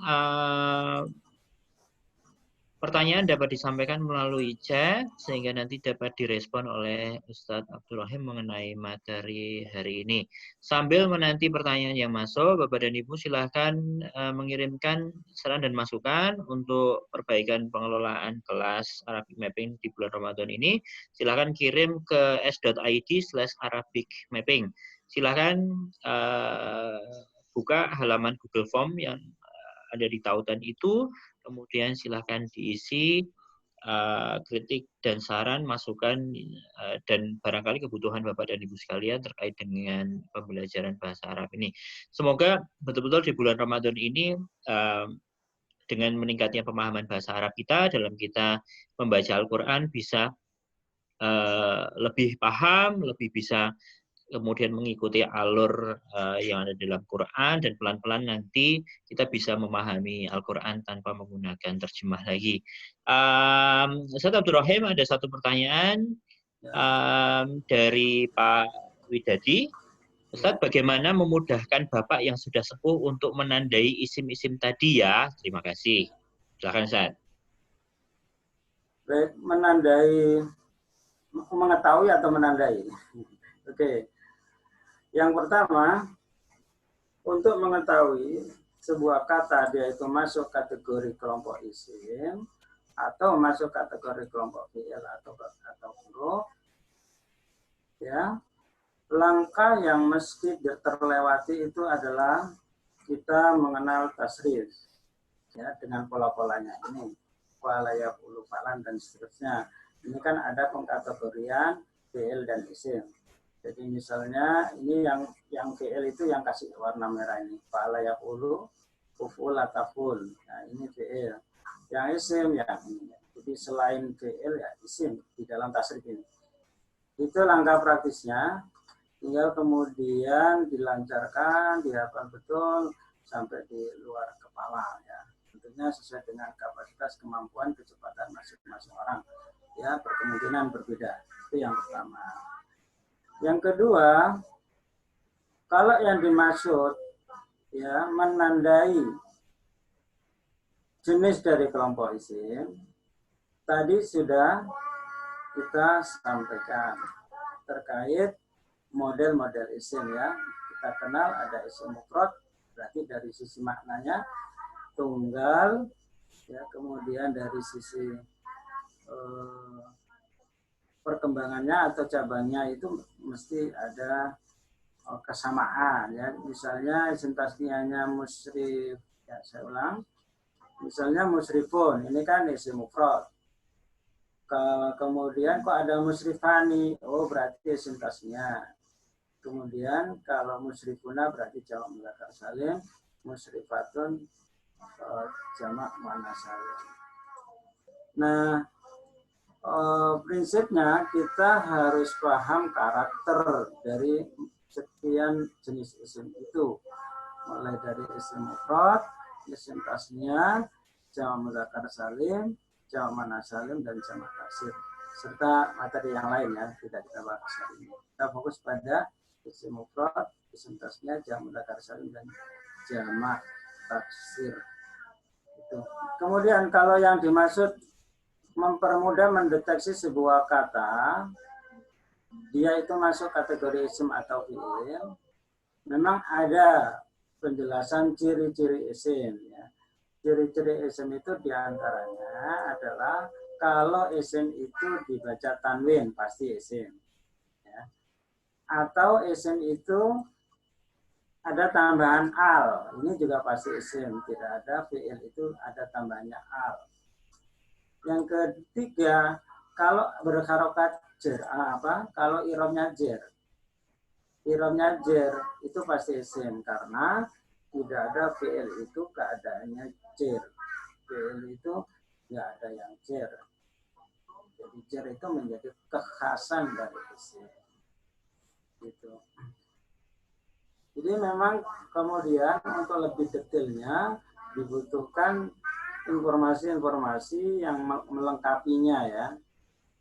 pertanyaan dapat disampaikan melalui chat sehingga nanti dapat direspon oleh Ustadz Abdurrahim mengenai materi hari ini. Sambil menanti pertanyaan yang masuk, Bapak dan Ibu silahkan mengirimkan saran dan masukan untuk perbaikan pengelolaan kelas Arabic Mapping di bulan Ramadan ini. Silahkan kirim ke s.id/Arabic Mapping. Silahkan buka halaman Google Form yang ada di tautan itu. Kemudian silahkan diisi kritik dan saran, masukan, dan barangkali kebutuhan Bapak dan Ibu sekalian terkait dengan pembelajaran bahasa Arab ini. Semoga betul-betul di bulan Ramadan ini dengan meningkatnya pemahaman bahasa Arab kita dalam kita membaca Al-Quran bisa lebih paham, lebih bisa kemudian mengikuti alur yang ada dalam Quran, dan pelan-pelan nanti kita bisa memahami Al-Quran tanpa menggunakan terjemah lagi. Ustadz Abdurrahim, ada satu pertanyaan dari Pak Widadi. Ustadz, bagaimana memudahkan Bapak yang sudah sepuh untuk menandai isim-isim tadi ya? Terima kasih. Silakan Ustadz. Baik, menandai, mengetahui atau menandai? Oke. Yang pertama, untuk mengetahui sebuah kata dia itu masuk kategori kelompok isim atau masuk kategori kelompok fi'il atau huruf, ya, langkah yang mesti terlewati itu adalah kita mengenal tasrif, ya, dengan pola-polanya ini, pola yaf'ulu fa'lan dan seterusnya. Ini kan ada pengkategorian fi'il dan isim. Jadi misalnya ini yang fi'il itu yang kasih warna merah ini, fa'ala yaf'ulu, uful ataful. Nah, ini fi'il. Yang isim ya ini. Jadi selain fi'il ya isim di dalam tasrif ini. Itu langkah praktisnya. Tinggal kemudian dilancarkan, dihafal betul sampai di luar kepala ya. Tentunya sesuai dengan kapasitas, kemampuan, kecepatan masing-masing orang. Ya, berkemungkinan berbeda. Itu yang pertama. Yang kedua, kalau yang dimaksud ya menandai jenis dari kelompok isim, tadi sudah kita sampaikan terkait model-model isim ya. Kita kenal ada isim mufrad, berarti dari sisi maknanya tunggal, ya, kemudian dari sisi perkembangannya atau cabangnya itu mesti ada kesamaan ya. Misalnya isim tasniyahnya musyrif, ya saya ulang. Misalnya musyrifun, ini kan isim mufrad. Kemudian kok ada musyrifani, oh berarti isim tasniyah. Kemudian kalau musyrifuna berarti jamak mudzakkar salim, musyrifatun jamak muannats salim. Nah, prinsipnya kita harus paham karakter dari sekian jenis isim itu, mulai dari isim mufrad, isim tasniyah, jamak mudzakkar salim, jamak muannats salim, dan jamak taksir, serta materi yang lain ya tidak kita bahas hari ini. Kita fokus pada isim mufrad, isim tasniyah, jamak mudzakkar salim, dan jamak taksir. Itu. Kemudian kalau yang dimaksud mempermudah mendeteksi sebuah kata, dia itu masuk kategori isim atau fi'il, memang ada penjelasan ciri-ciri isim. Ya. Ciri-ciri isim itu diantaranya adalah kalau isim itu dibaca tanwin, pasti isim. Ya. Atau isim itu ada tambahan al, ini juga pasti isim. Tidak ada fi'il itu ada tambahannya al. Yang ketiga, kalau berharokat jer, kalau iromnya jer. Iromnya jer itu pasti isim karena tidak ada fi'il itu keadaannya jer. Fi'il itu nggak ada yang jer. Jadi jer itu menjadi kekhasan dari isim. Gitu. Jadi memang kemudian untuk lebih detailnya dibutuhkan informasi-informasi yang melengkapinya ya.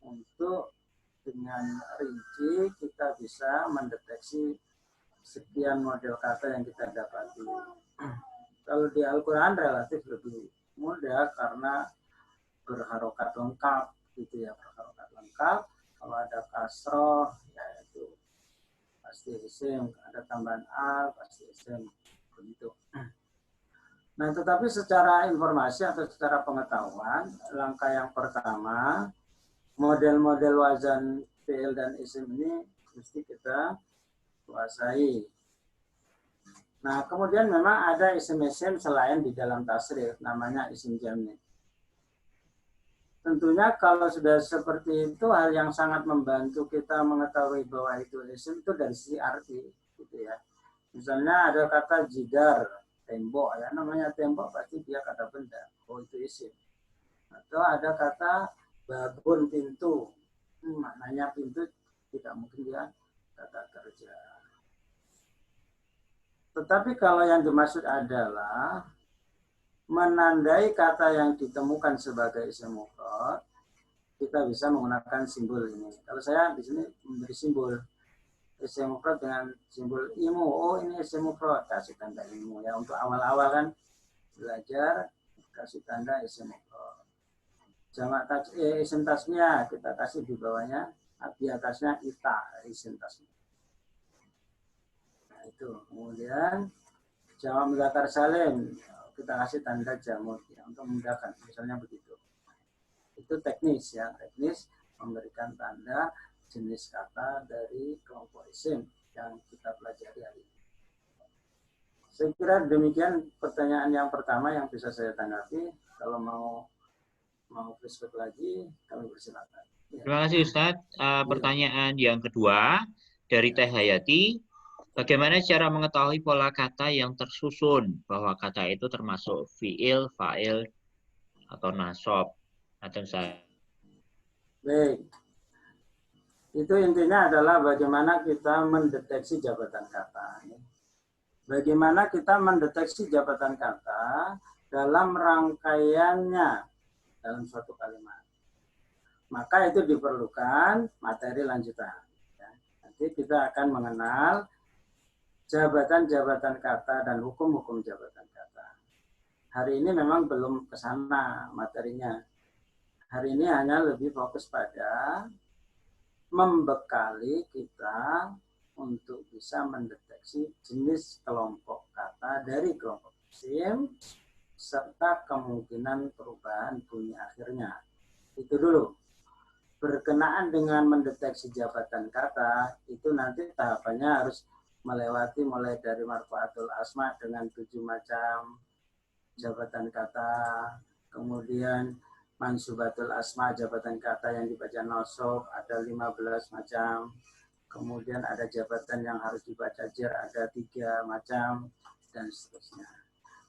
Untuk dengan rinci kita bisa mendeteksi sekian model kata yang kita dapati. Kalau di Al-Quran relatif lebih mudah karena berharokat lengkap gitu ya, berharokat lengkap. Kalau ada kasroh ya itu pasti isim, ada tambahan al pasti isim begitu. Nah, tetapi secara informasi atau secara pengetahuan, langkah yang pertama, model-model wazan fi'il dan isim ini mesti kita kuasai. Nah, kemudian memang ada isim-isim selain di dalam tasrif, namanya isim jami'. Tentunya kalau sudah seperti itu, hal yang sangat membantu kita mengetahui bahwa itu isim itu dari sisi arti, gitu ya. Misalnya ada kata jidar, tembok ya, namanya tembok pasti dia kata benda, oh itu isim. Atau ada kata babun, pintu, maknanya pintu, tidak mungkin dia kata kerja. Tetapi kalau yang dimaksud adalah menandai kata yang ditemukan sebagai isim mufrad, kita bisa menggunakan simbol ini. Kalau saya di sini memberi simbol isim mufrad dengan simbol imu, oh ini isim mufrad, kasih tanda imu ya. Untuk awal-awal kan belajar kasih tanda isim mufrad. Jamak isim tasniyah kita kasih di bawahnya, di atasnya ita isim tasniyah. Nah itu. Kemudian jamak mudzakkar salim kita kasih tanda jamud ya, untuk memudahkan, misalnya begitu. Itu teknis ya, teknis memberikan tanda jenis kata dari kelompok isim yang kita pelajari hari ini. Saya kira demikian pertanyaan yang pertama yang bisa saya tanggapi. Kalau mau flashback lagi, kami persilakan. Terima kasih Ustadz. Pertanyaan yang kedua dari Teh Hayati. Bagaimana cara mengetahui pola kata yang tersusun bahwa kata itu termasuk fiil, fa'il, atau nasab atau saya? Baik, itu intinya adalah bagaimana kita mendeteksi jabatan kata. Bagaimana kita mendeteksi jabatan kata dalam rangkaiannya dalam suatu kalimat. Maka itu diperlukan materi lanjutan. Nanti kita akan mengenal jabatan-jabatan kata dan hukum-hukum jabatan kata. Hari ini memang belum ke sana materinya. Hari ini hanya lebih fokus pada membekali kita untuk bisa mendeteksi jenis kelompok kata dari kelompok isim serta kemungkinan perubahan bunyi akhirnya. Itu dulu. Berkenaan dengan mendeteksi jabatan kata, itu nanti tahapannya harus melewati mulai dari marfu'atul asma dengan 7 macam jabatan kata, kemudian mansubatul asma jabatan kata yang dibaca nasab ada 15 macam, kemudian ada jabatan yang harus dibaca jar ada 3 macam, dan seterusnya.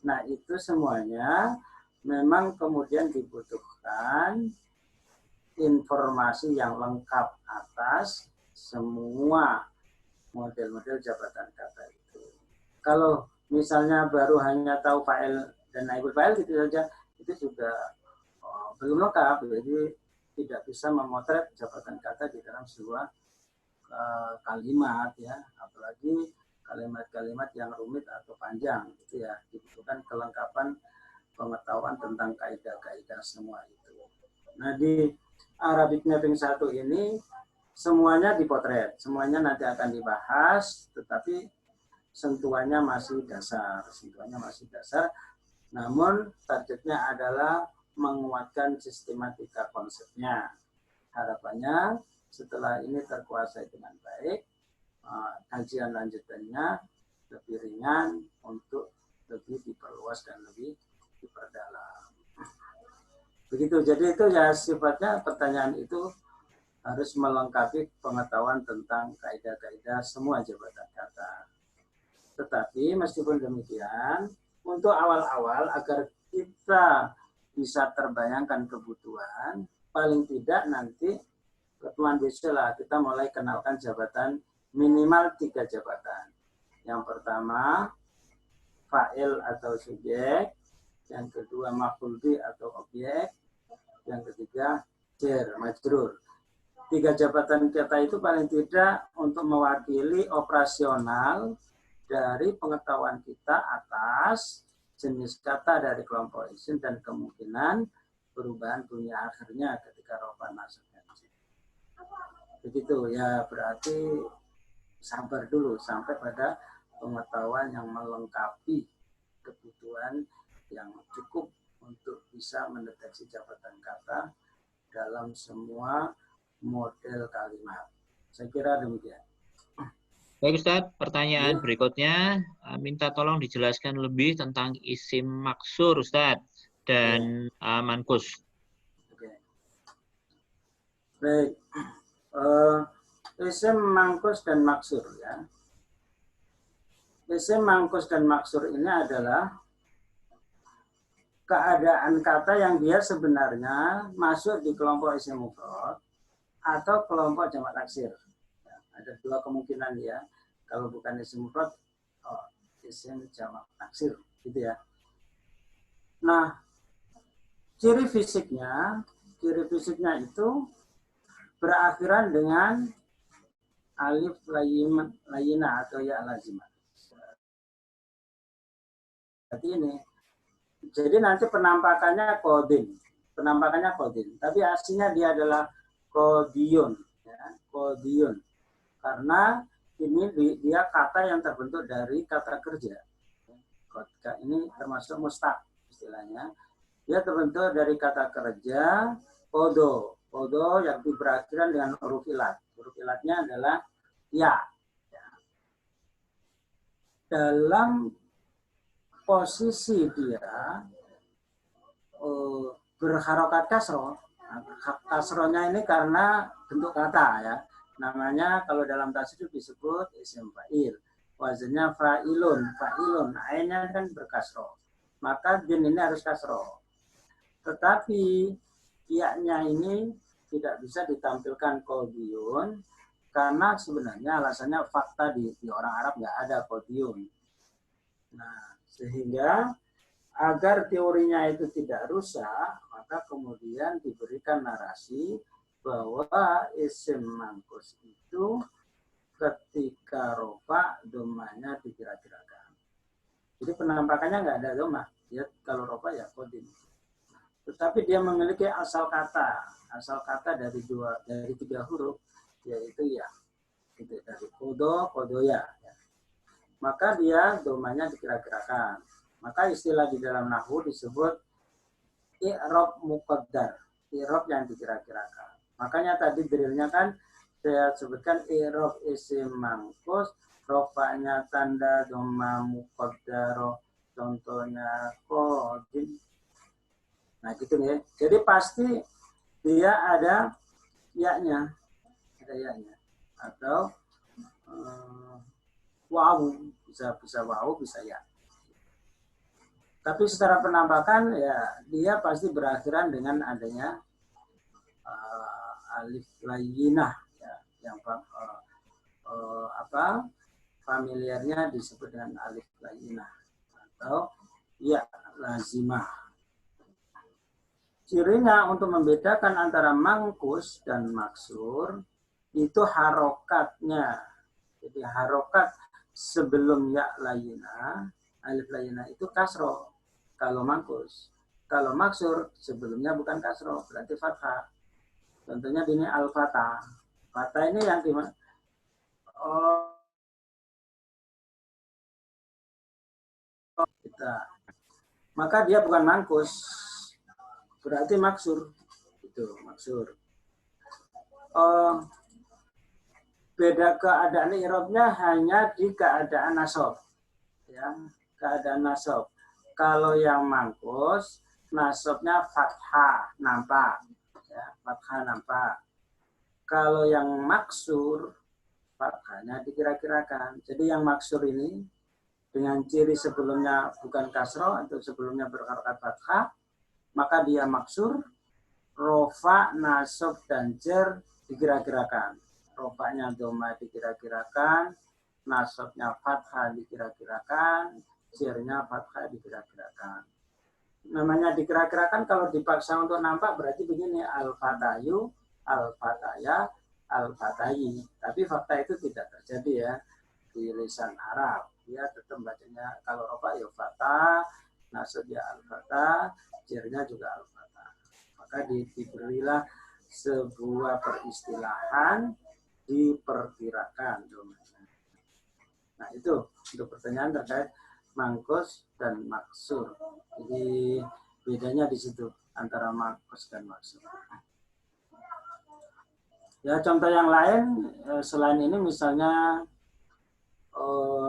Nah, itu semuanya memang kemudian dibutuhkan informasi yang lengkap atas semua model-model jabatan kata itu. Kalau misalnya baru hanya tahu fa'il dan naibul fa'il gitu saja, itu sudah belum lengkap, jadi tidak bisa memotret jabatan kata di dalam sebuah kalimat ya, apalagi kalimat-kalimat yang rumit atau panjang itu ya, dibutuhkan kelengkapan pengetahuan tentang kaidah-kaidah semua itu. Nah, di Arabic Mapping 1 ini semuanya dipotret, semuanya nanti akan dibahas, tetapi sentuhannya masih dasar, namun targetnya adalah menguatkan sistematika konsepnya. Harapannya setelah ini terkuasai dengan baik, kajian lanjutannya lebih ringan untuk lebih diperluas dan lebih diperdalam. Begitu, jadi itu ya sifatnya pertanyaan itu harus melengkapi pengetahuan tentang kaidah-kaidah semua jabatan kata. Tetapi meskipun demikian, untuk awal-awal agar kita bisa terbayangkan kebutuhan, paling tidak nanti pertemuan besok lah kita mulai kenalkan jabatan minimal 3 jabatan. Yang pertama fa'il atau subjek, yang kedua maf'ul bih atau objek, yang ketiga jar majrur. 3 jabatan kata itu paling tidak untuk mewakili operasional dari pengetahuan kita atas jenis kata dari kelompok isim dan kemungkinan perubahan bunyi akhirnya ketika rofa nasab. Begitu ya, berarti sabar dulu sampai pada pengetahuan yang melengkapi kebutuhan yang cukup untuk bisa mendeteksi jabatan kata dalam semua model kalimat. Saya kira demikian. Baik Ustadz, pertanyaan berikutnya minta tolong dijelaskan lebih tentang isim maksur Ustadz dan mankus. Oke. Baik. Isim mangkus dan maksur ya. Isim mangkus dan maksur ini adalah keadaan kata yang dia sebenarnya masuk di kelompok isim mufrad atau kelompok jamak taksir. Ya, ada 2 kemungkinan ya. Kalau bukan isim mufrad, isim jamak taksir, gitu ya. Nah, ciri fisiknya itu berakhiran dengan alif layina atau ya lazimah. Seperti ini. Jadi nanti penampakannya kodin, tapi aslinya dia adalah kodion, ya, kodion. Karena ini dia kata yang terbentuk dari kata kerja. Ini termasuk mustaq istilahnya. Dia terbentuk dari kata kerja kodo yang berakhiran dengan huruf ilat. Huruf ilatnya adalah ya. Dalam posisi dia berharokat kasroh. Kasrohnya ini karena bentuk kata ya. Namanya kalau dalam tasrif disebut isim fa'il. wazannya fa'ilun, fa'ilun, ainnya kan berkasroh. Maka din ini harus kasroh. Tetapi ya-nya ini tidak bisa ditampilkan qadiyun karena sebenarnya alasannya fakta di orang Arab nggak ada qadiyun. Nah, sehingga agar teorinya itu tidak rusak, maka kemudian diberikan narasi bahwa isim mangkus itu ketika rofa domanya dikira-kirakan. Jadi penampakannya nggak ada doma. Ya, kalau rofa ya kodim. Tetapi dia memiliki asal kata dari tiga huruf, yaitu ya, itu dari kodoya. Ya. Maka dia domanya dikira-kirakan. Maka istilah di dalam nahwu disebut i'rab muqaddar, i'rab yang dikira-kirakan. Makanya tadi drillnya kan saya sebutkan i'rab isim mangkus, rofanya tanda doma muqaddar, contohnya qadim. Nah gitu ya. Jadi pasti dia ada ya-nya, atau wawu, bisa wawu, bisa ya. Tapi secara penampakan ya dia pasti berakhiran dengan adanya alif layyinah ya, yang familiarnya disebut dengan alif layyinah atau ya lazimah. Cirinya untuk membedakan antara mangkus dan maksur itu harokatnya. Jadi harokat sebelum ya layyinah, alif layyinah itu kasroh. Kalau mangkus, kalau maksur sebelumnya bukan kasroh, berarti fathah. Contohnya ini al-fatah. Fatah ini yang gimana? Maka dia bukan mangkus, berarti maksur. Itu maksur. Beda keadaan i'rabnya hanya di keadaan nasab. Ya, keadaan nasab. Kalau yang mangkus, nasabnya fathah, nampak. Ya, fathah nampak. Kalau yang maksur, fathahnya dikira-kirakan. Jadi yang maksur ini, dengan ciri sebelumnya bukan kasroh, atau sebelumnya berharokat fathah, maka dia maksur, rofa, nasab, dan jer dikira-kirakan. Rofanya doma dikira-kirakan, nasabnya fathah dikira-kirakan, jernya fathah dikira-kirakan. Namanya dikira-kirakan kalau dipaksa untuk nampak berarti begini, al-fatayu, al-fataya, al-fatayi. Tapi fakta itu tidak terjadi ya di lisan Arab. Dia tetap bacanya kalau rofa ya fatah, nasab ya al-fatah, jernya juga al-fatah. Maka diberilah sebuah peristilahan diperkirakan. Nah itu untuk pertanyaan terkait mangkus dan maksur. Jadi bedanya di situ antara mangkus dan maksur. Ya contoh yang lain selain ini misalnya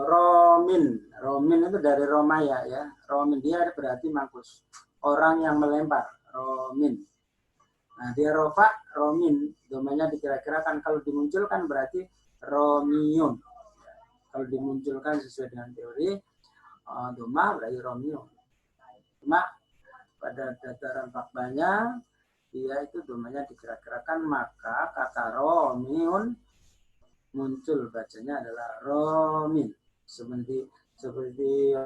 romin. Romin itu dari romaya ya. Romin dia berarti mangkus. Orang yang melempar. Romin. Nah dia rofa, romin. Domanya dikira-kirakan kalau dimunculkan berarti romiun. Kalau dimunculkan sesuai dengan teori doma berarti romiun. Cuma pada dataran fakbanya dia itu domanya dikira-kirakan, maka kata romiun muncul bacanya adalah romin, seperti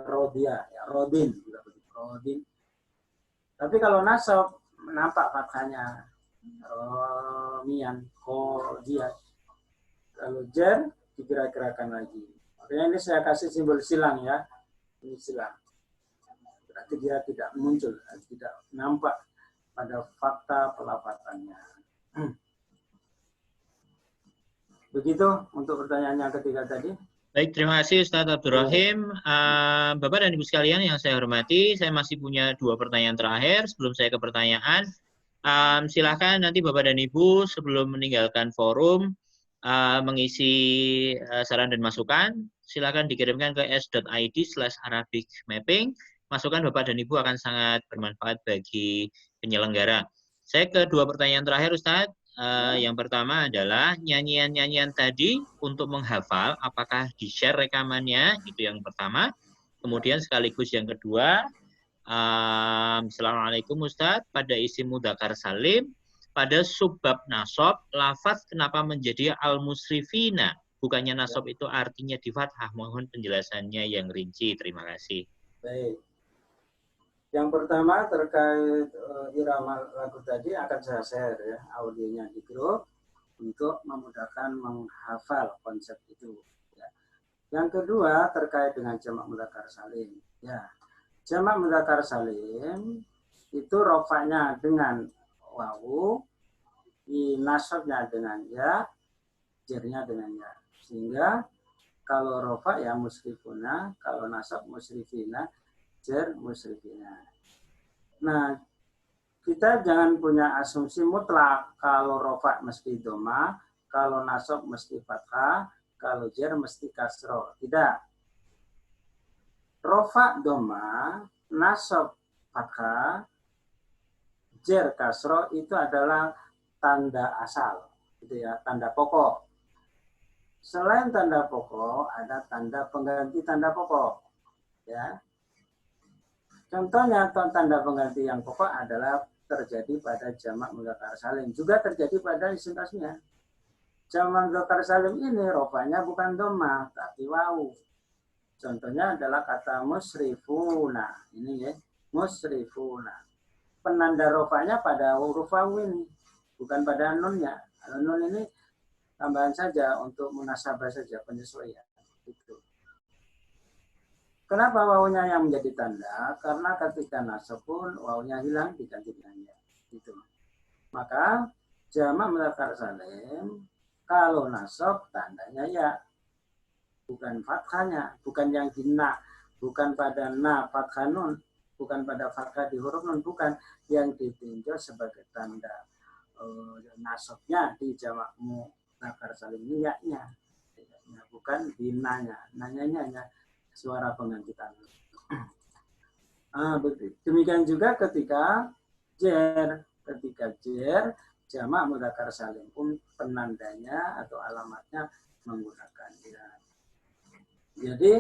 rodia ya, rodin juga begitu, rodin. Tapi kalau nasab nampak fathahnya romian, kodia. Kalau jer dikira-kirakan lagi. Makanya ini saya kasih simbol silang ya, ini silang. Berarti dia tidak muncul, tidak nampak pada fakta pelafatannya. Begitu untuk pertanyaan yang ketiga tadi. Baik, terima kasih Ustadz Abdurrahim. Bapak dan Ibu sekalian yang saya hormati, saya masih punya 2 pertanyaan terakhir sebelum saya ke pertanyaan. Silakan nanti Bapak dan Ibu sebelum meninggalkan forum mengisi saran dan masukan. Silakan dikirimkan ke s.id/arabicmapping. Masukan Bapak dan Ibu akan sangat bermanfaat bagi penyelenggara. Saya ke 2 pertanyaan terakhir Ustadz. Yang pertama adalah nyanyian-nyanyian tadi untuk menghafal, apakah di-share rekamannya, itu yang pertama. Kemudian sekaligus yang kedua, Assalamualaikum Ustadz, pada isi mudzakkar salim, pada subbab nasob, lafaz kenapa menjadi al-musrifina? Bukannya nasob itu artinya di fathah. Mohon penjelasannya yang rinci. Terima kasih. Baik. Yang pertama terkait irama lagu tadi akan saya share ya audionya di grup untuk memudahkan menghafal konsep itu. Ya. Yang kedua terkait dengan jamak mudzakkar salim. Ya, jamak mudzakkar salim itu rofaknya dengan wawu, nasabnya dengan ya, jernya dengan ya. Sehingga kalau rofa ya musrifuna, kalau nasab musrifina, jer musrifina. Nah, kita jangan punya asumsi mutlak kalau rofa mesti doma, kalau nasab mesti fathah, kalau jer mesti kasro. Tidak. Rofa doma, nasab fathah, jer kasro itu adalah tanda asal, gitu ya, tanda pokok. Selain tanda pokok, ada tanda pengganti tanda pokok. Ya. Contohnya tanda pengganti yang pokok adalah terjadi pada jamak mudzakkar salim, juga terjadi pada isim tasniyah. Jamak mudzakkar salim ini rofanya bukan doma, tapi wawu. Contohnya adalah kata musrifuna. Ini ya, musrifuna. Penanda rofanya pada huruf wawu ini, bukan pada nunnya. Nun ini tambahan saja untuk munasabah saja, penyesuaian. Itu. Kenapa wawunya yang menjadi tanda? Karena ketika nasab pun wawunya hilang diganti dengan ya. Gitu. Maka jamak mudzakkar salim kalau nasab tandanya ya, bukan fathahnya, bukan yang di na, bukan pada na fathah nun, bukan pada fathah di huruf nun, bukan yang ditinjau sebagai tanda nasabnya di jamak mudzakkar salim ini ya-nya, bukan di na-nya. Nanyanya hanya suara pengganti tanda. Demikian juga ketika jer jamak mudzakkar salim pun penandanya atau alamatnya menggunakan ya. Jadi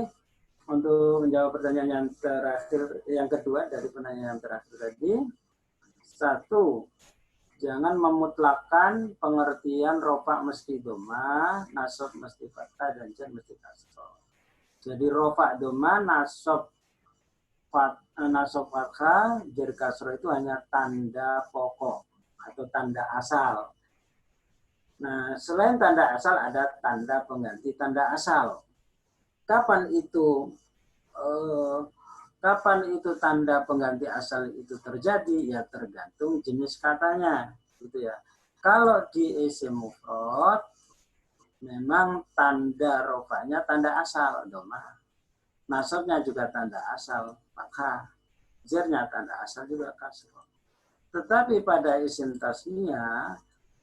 untuk menjawab pertanyaan yang terakhir, yang kedua dari pertanyaan yang terakhir tadi, satu, jangan memutlakkan pengertian rofa mesti doma, nasab mesti fathah, dan jer mesti kasroh. Jadi rofa doma, nasab fathah, jer kasroh itu hanya tanda pokok atau tanda asal. Nah, selain tanda asal ada tanda pengganti tanda asal. Kapan itu tanda pengganti asal itu terjadi? Ya tergantung jenis katanya, gitu ya. Kalau di isim mufrad memang tanda rofanya tanda asal doma, nasabnya juga tanda asal fathah, jernya tanda asal juga kasroh. Tetapi pada isim tasniyah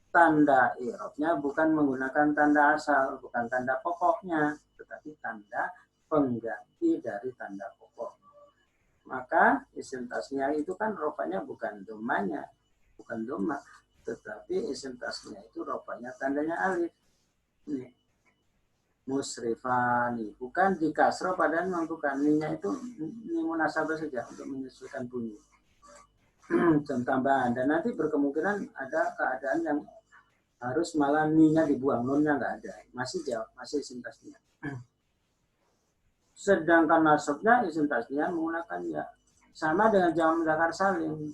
tanda i'rabnya bukan menggunakan tanda asal, bukan tanda pokoknya, tetapi tanda pengganti dari tanda pokok. Maka isim tasniyah itu kan rofanya bukan domanya, bukan doma, tetapi isim tasniyah itu rofanya tandanya alif. Ini musrifani, bukan di kasroh padahal bukan, ninya itu ini munasabah saja untuk menyesuaikan bunyi. Dan tambahan, dan nanti berkemungkinan ada keadaan yang harus malah ninya dibuang, nunnya nggak ada, masih jawab, masih isim tasniyah. Sedangkan nasabnya isim tasniyah menggunakan ya, sama dengan jamak mudzakkar salim,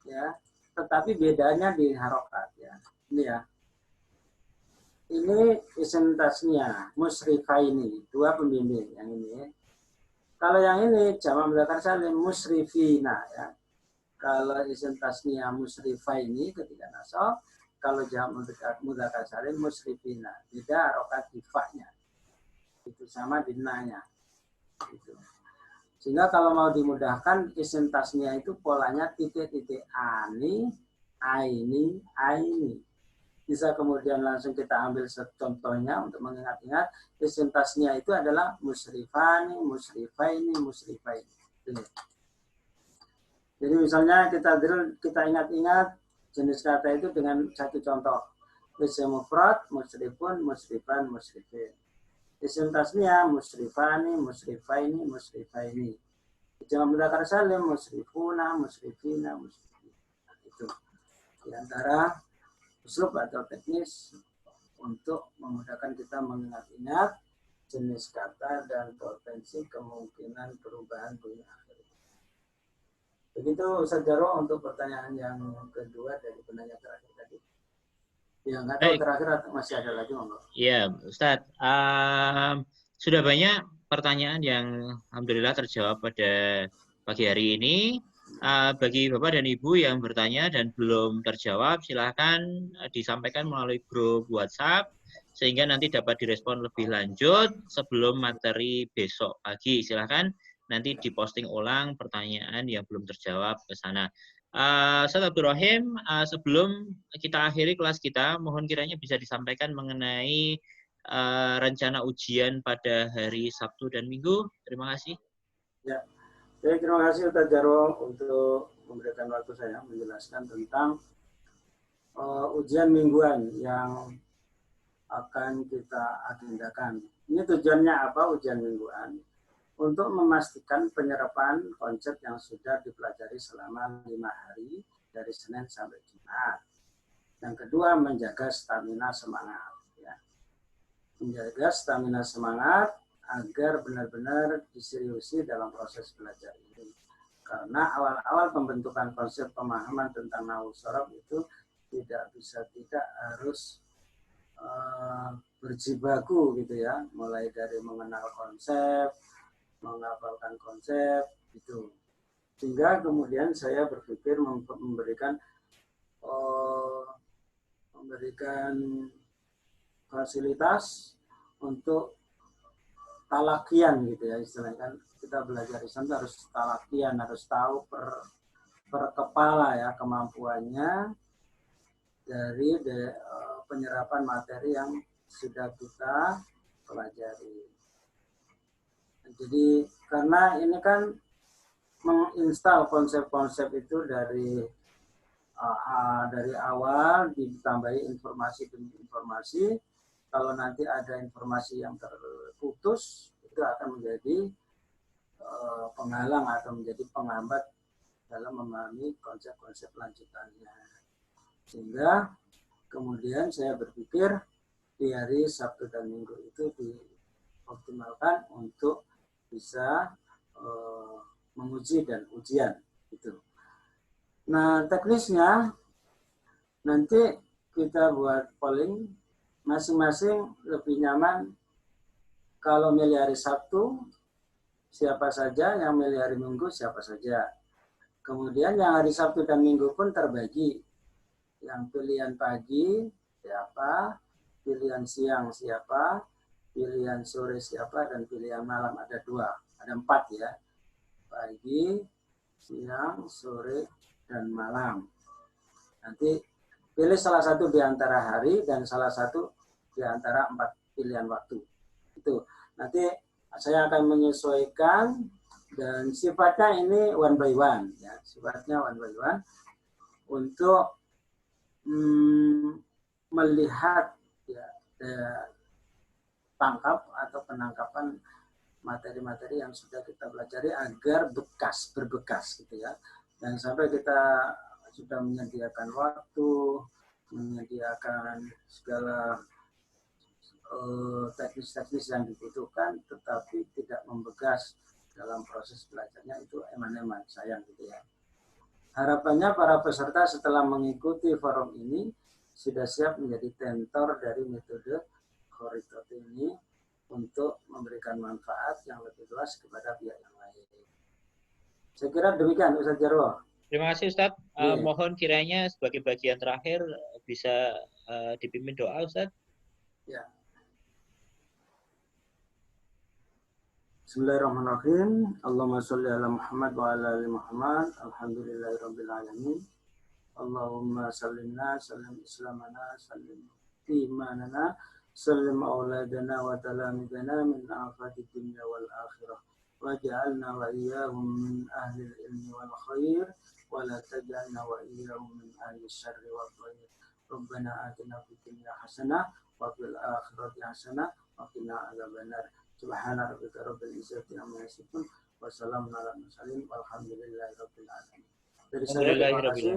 ya, tetapi bedanya di harokat ya. Ini ya, ini isim tasniyah musrifaini, dua pembimbing yang ini. Kalau yang ini jamak mudzakkar salim musrifina ya. Kalau isim tasniyah musrifaini ketika nasab, kalau jamak mudzakkar salim musrifina, beda harokat di fa-nya. Itu sama di na-nya. Gitu. Sehingga kalau mau dimudahkan isim tasniyah itu polanya titik-titik ani, aini, aini. Bisa kemudian langsung kita ambil contohnya untuk mengingat-ingat, isim tasniyah itu adalah musrifani, musrifaini, musrifaini. Jadi misalnya kita ingat-ingat jenis kata itu dengan satu contoh. Isim mufrad, musrifun, musrifan, musrifin. Isim tasniyah, musrifani, musrifaini, musrifaini. Jamak mudzakkar salim, musrifuna, musrifina, musrifin. Itu di antara uslub atau teknis untuk memudahkan kita mengingat-ingat jenis kata dan potensi kemungkinan perubahan bunyi akhir. Begitu Ustaz Jarwo untuk pertanyaan yang kedua dari penanya terakhir tadi. Ya, nggak tahu terakhir atau masih ada lagi, Monggo. Ya, Ustaz. Sudah banyak pertanyaan yang alhamdulillah terjawab pada pagi hari ini. Bagi Bapak dan Ibu yang bertanya dan belum terjawab, silahkan disampaikan melalui grup WhatsApp sehingga nanti dapat direspon lebih lanjut sebelum materi besok pagi. Silahkan nanti diposting ulang pertanyaan yang belum terjawab ke sana. Ustaz Abdul Rahim, sebelum kita akhiri kelas kita, mohon kiranya bisa disampaikan mengenai rencana ujian pada hari Sabtu dan Minggu. Terima kasih. Ya. Baik, terima kasih Ustaz Jarwo untuk memberikan waktu saya menjelaskan tentang ujian mingguan yang akan kita agendakan. Ini tujuannya apa ujian mingguan? Untuk memastikan penyerapan konsep yang sudah dipelajari selama 5 hari dari Senin sampai Jumat. Yang kedua, menjaga stamina semangat. Ya. Menjaga stamina semangat agar benar-benar diseriusi dalam proses belajar ini. Karena awal-awal pembentukan konsep pemahaman tentang nahwu shorof itu tidak harus berjibaku gitu ya, mulai dari mengenal konsep, menghafalkan konsep gitu. Sehingga kemudian saya berpikir memberikan fasilitas untuk talakian gitu ya, istilahnya kan kita belajar Islam harus talakian, harus tahu per kepala ya kemampuannya dari penyerapan materi yang sudah kita pelajari. Jadi karena ini kan menginstal konsep-konsep itu dari awal, ditambahi informasi demi informasi. Kalau nanti ada informasi yang terputus, itu akan menjadi penghalang atau menjadi penghambat dalam memahami konsep-konsep lanjutannya. Sehingga kemudian saya berpikir di hari Sabtu dan Minggu itu dioptimalkan untuk bisa menguji dan ujian itu. Nah, teknisnya nanti kita buat polling, masing-masing lebih nyaman kalau milih hari Sabtu siapa saja, yang milih hari Minggu siapa saja. Kemudian yang hari Sabtu dan Minggu pun terbagi. Yang pilihan pagi siapa, pilihan siang siapa, pilihan sore siapa, dan pilihan malam ada 2. Ada 4 ya. Pagi, siang, sore, dan malam. Nanti pilih salah satu di antara hari dan salah satu di antara 4 pilihan waktu. Itu. Nanti saya akan menyesuaikan dan sifatnya ini one by one ya, sifatnya one by one untuk melihat ya, tangkap atau penangkapan materi-materi yang sudah kita pelajari agar berbekas gitu ya. Dan sampai kita sudah menyediakan waktu, menyediakan segala teknis-teknis yang dibutuhkan, tetapi tidak membekas dalam proses belajarnya, itu eman-eman sayang gitu ya. Harapannya para peserta setelah mengikuti forum ini sudah siap menjadi tentor dari metode Khoritot ini untuk memberikan manfaat yang lebih luas kepada pihak yang lain. Saya kira demikian Ustaz Jarwo. Terima kasih Ustaz. Mohon kiranya sebagai bagian terakhir bisa dipimpin doa Ustaz. Ya. Bismillahirrahmanirrahim. Allahumma sholli ala Muhammad wa ala ali Muhammad. Alhamdulillahirabbil alamin. Allahumma sallimna sallim islamana sallim imanana sallim auladana wa talamidana min afati dunya wal akhirah. Waj'alna wa iyyahum min ahli ilmi wal khair ولا تجعلنا وإياهم من أهل الشر والضيق. ربنا آتنا في الدنيا حسنة وفي الآخرة حسنة وقنا عذاب النار. سبحان ربك رب العزة عما يصفون وسلام على المرسلين والحمد لله رب العالمين. Dari saya terima kasih.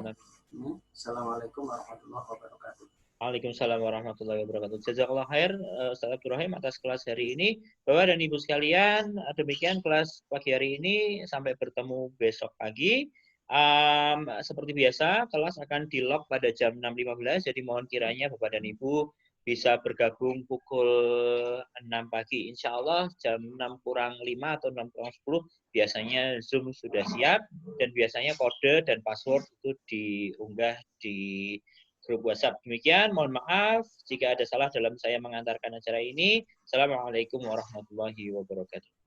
Assalamualaikum warahmatullahi wabarakatuh. Waalaikumsalam warahmatullahi wabarakatuh. Jazakallah khair Ustaz Abdul Rahim atas kelas hari ini. Bapak dan Ibu sekalian, demikian kelas pagi hari ini. Sampai bertemu besok pagi. Seperti biasa, kelas akan di-lock pada jam 6.15. Jadi mohon kiranya Bapak dan Ibu bisa bergabung pukul 6 pagi. Insya Allah jam 6 kurang 5 atau 6 kurang 10 biasanya Zoom sudah siap. Dan biasanya kode dan password itu diunggah di grup WhatsApp. Demikian, mohon maaf jika ada salah dalam saya mengantarkan acara ini. Assalamualaikum warahmatullahi wabarakatuh.